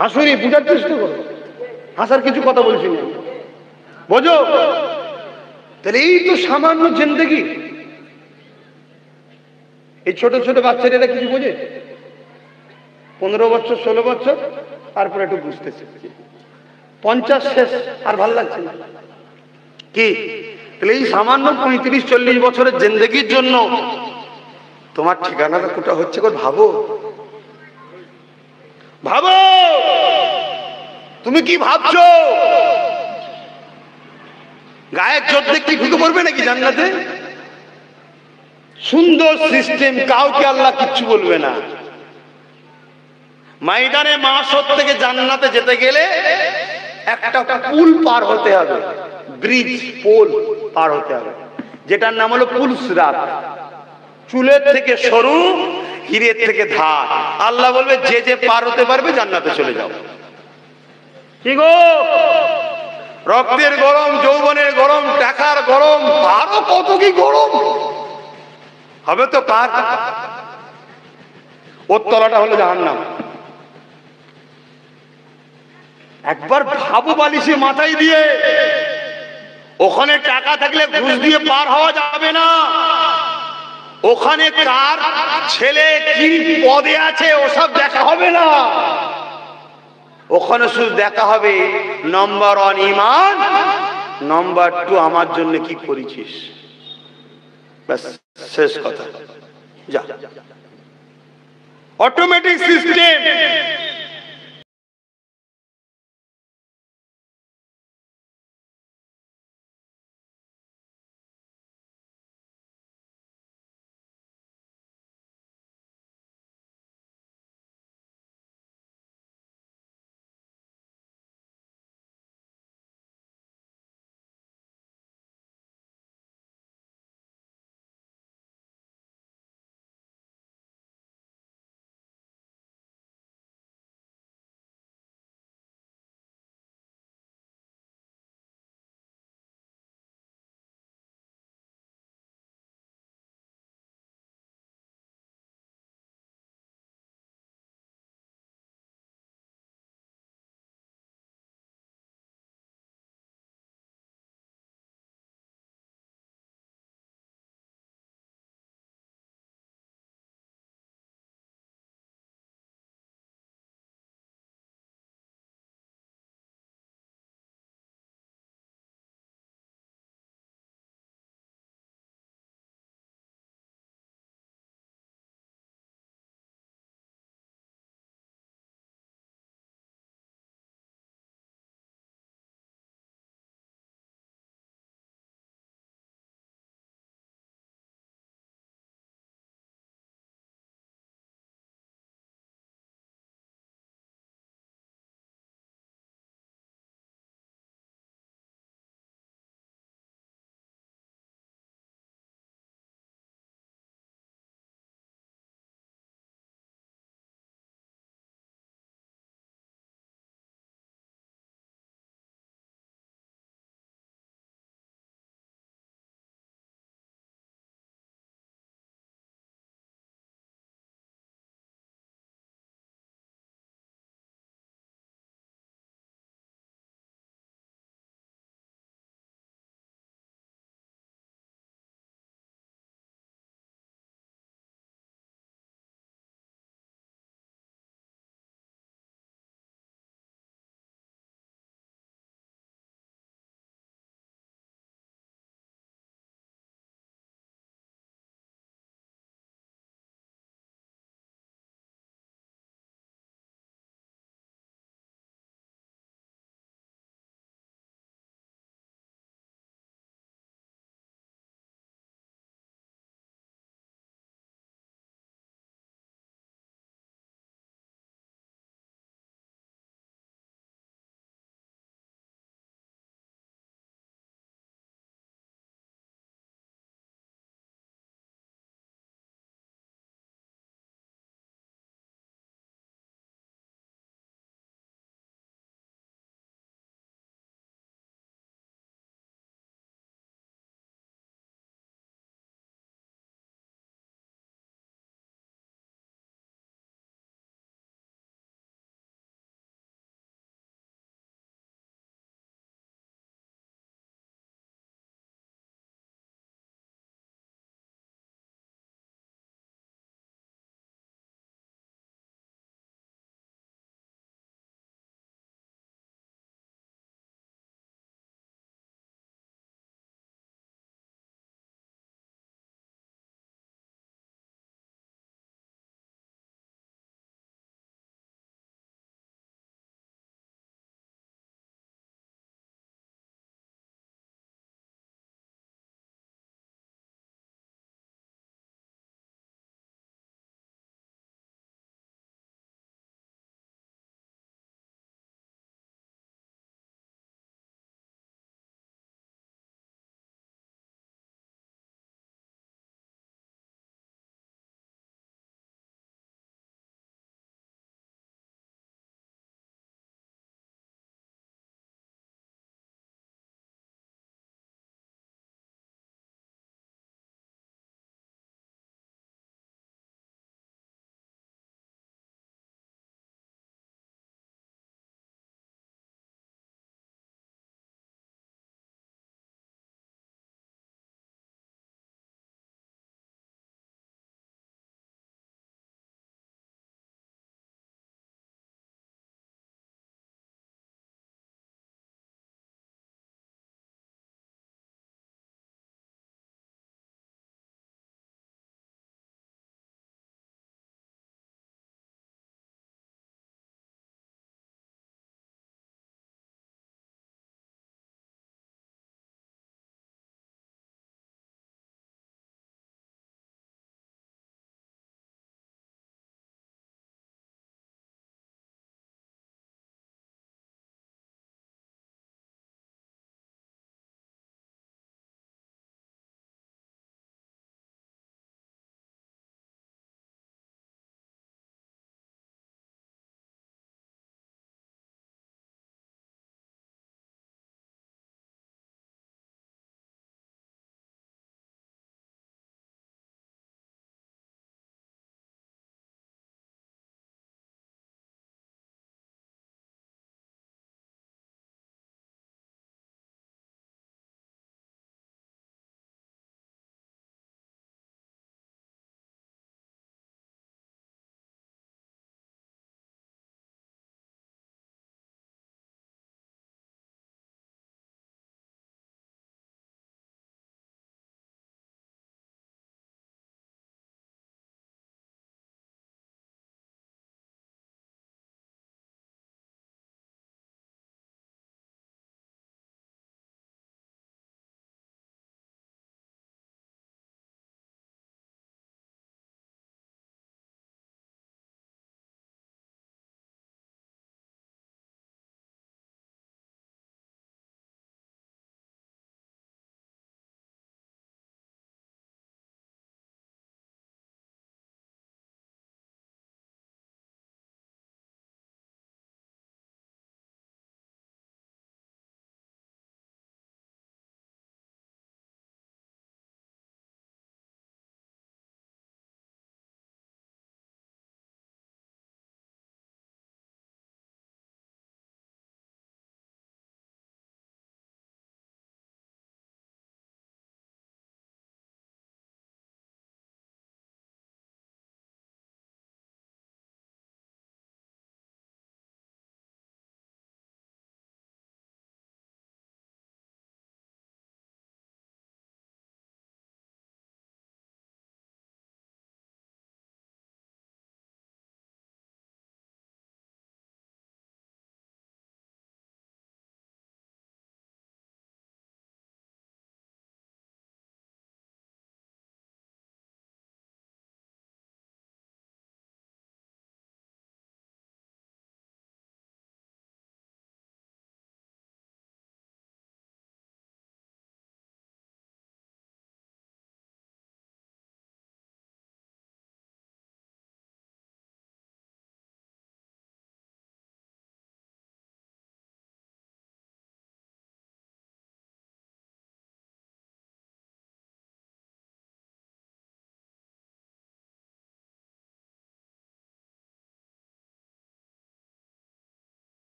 হাসুনি, বুঝার চেষ্টা করো, হাসার কিছু কথা বলছি না, বোঝো? তাহলে এই তো সামান্য জিন্দেগি। এই ছোট ছোট বাচ্চারা কিছু বোঝে? 15 বছর 16 বছর, তারপরে একটু বুঝতেছে। 50 শেষ, আর ভাল লাগছে না কি? তাহলে এই সামান্য 35-40 বছরের জিন্দেগির জন্য তোমার ঠিকানাটা কোথাও হচ্ছে? ভাবো, ভাবো, তুমি কি ভাবছো? গায়ের জোর দেখতে ঢুকে পড়বে নাকি জান্নাতে? সুন্দর সিস্টেম, কাউকে আল্লাহ কিচ্ছু বলবে না। ময়দানে মাশর থেকে জান্নাতে যেতে গেলে একটা পুল পার হতে হবে, ব্রিজ, পোল পার হতে হবে, যেটার নাম হলো পুলসিরাত। চুলের থেকে সরু, হিরের থেকে ধার। আল্লাহ বলবে যে যে পার হতে পারবে জান্নাতে চলে যাও। কি গো, রক্তের গরম, যৌবনের গরম, টাকার গরম, আরো কত কি গরম হবে তো পার। ওর তলাটা হলো জাহান্নাম। একবার ভাবো, বালিশে মাথায় দিয়ে, ওখানে টাকা থাকলে ঘুষ দিয়ে পার হওয়া যাবে না। ওখানে কার ছেলে কি পদে আছে ওসব দেখা হবে না। ওখানে শুধু দেখা হবে নম্বর 1 ঈমান, নম্বর 2 আমার জন্য কি করেছিস। ব্যাস, শেষ কথা। যা, অটোমেটিক সিস্টেম।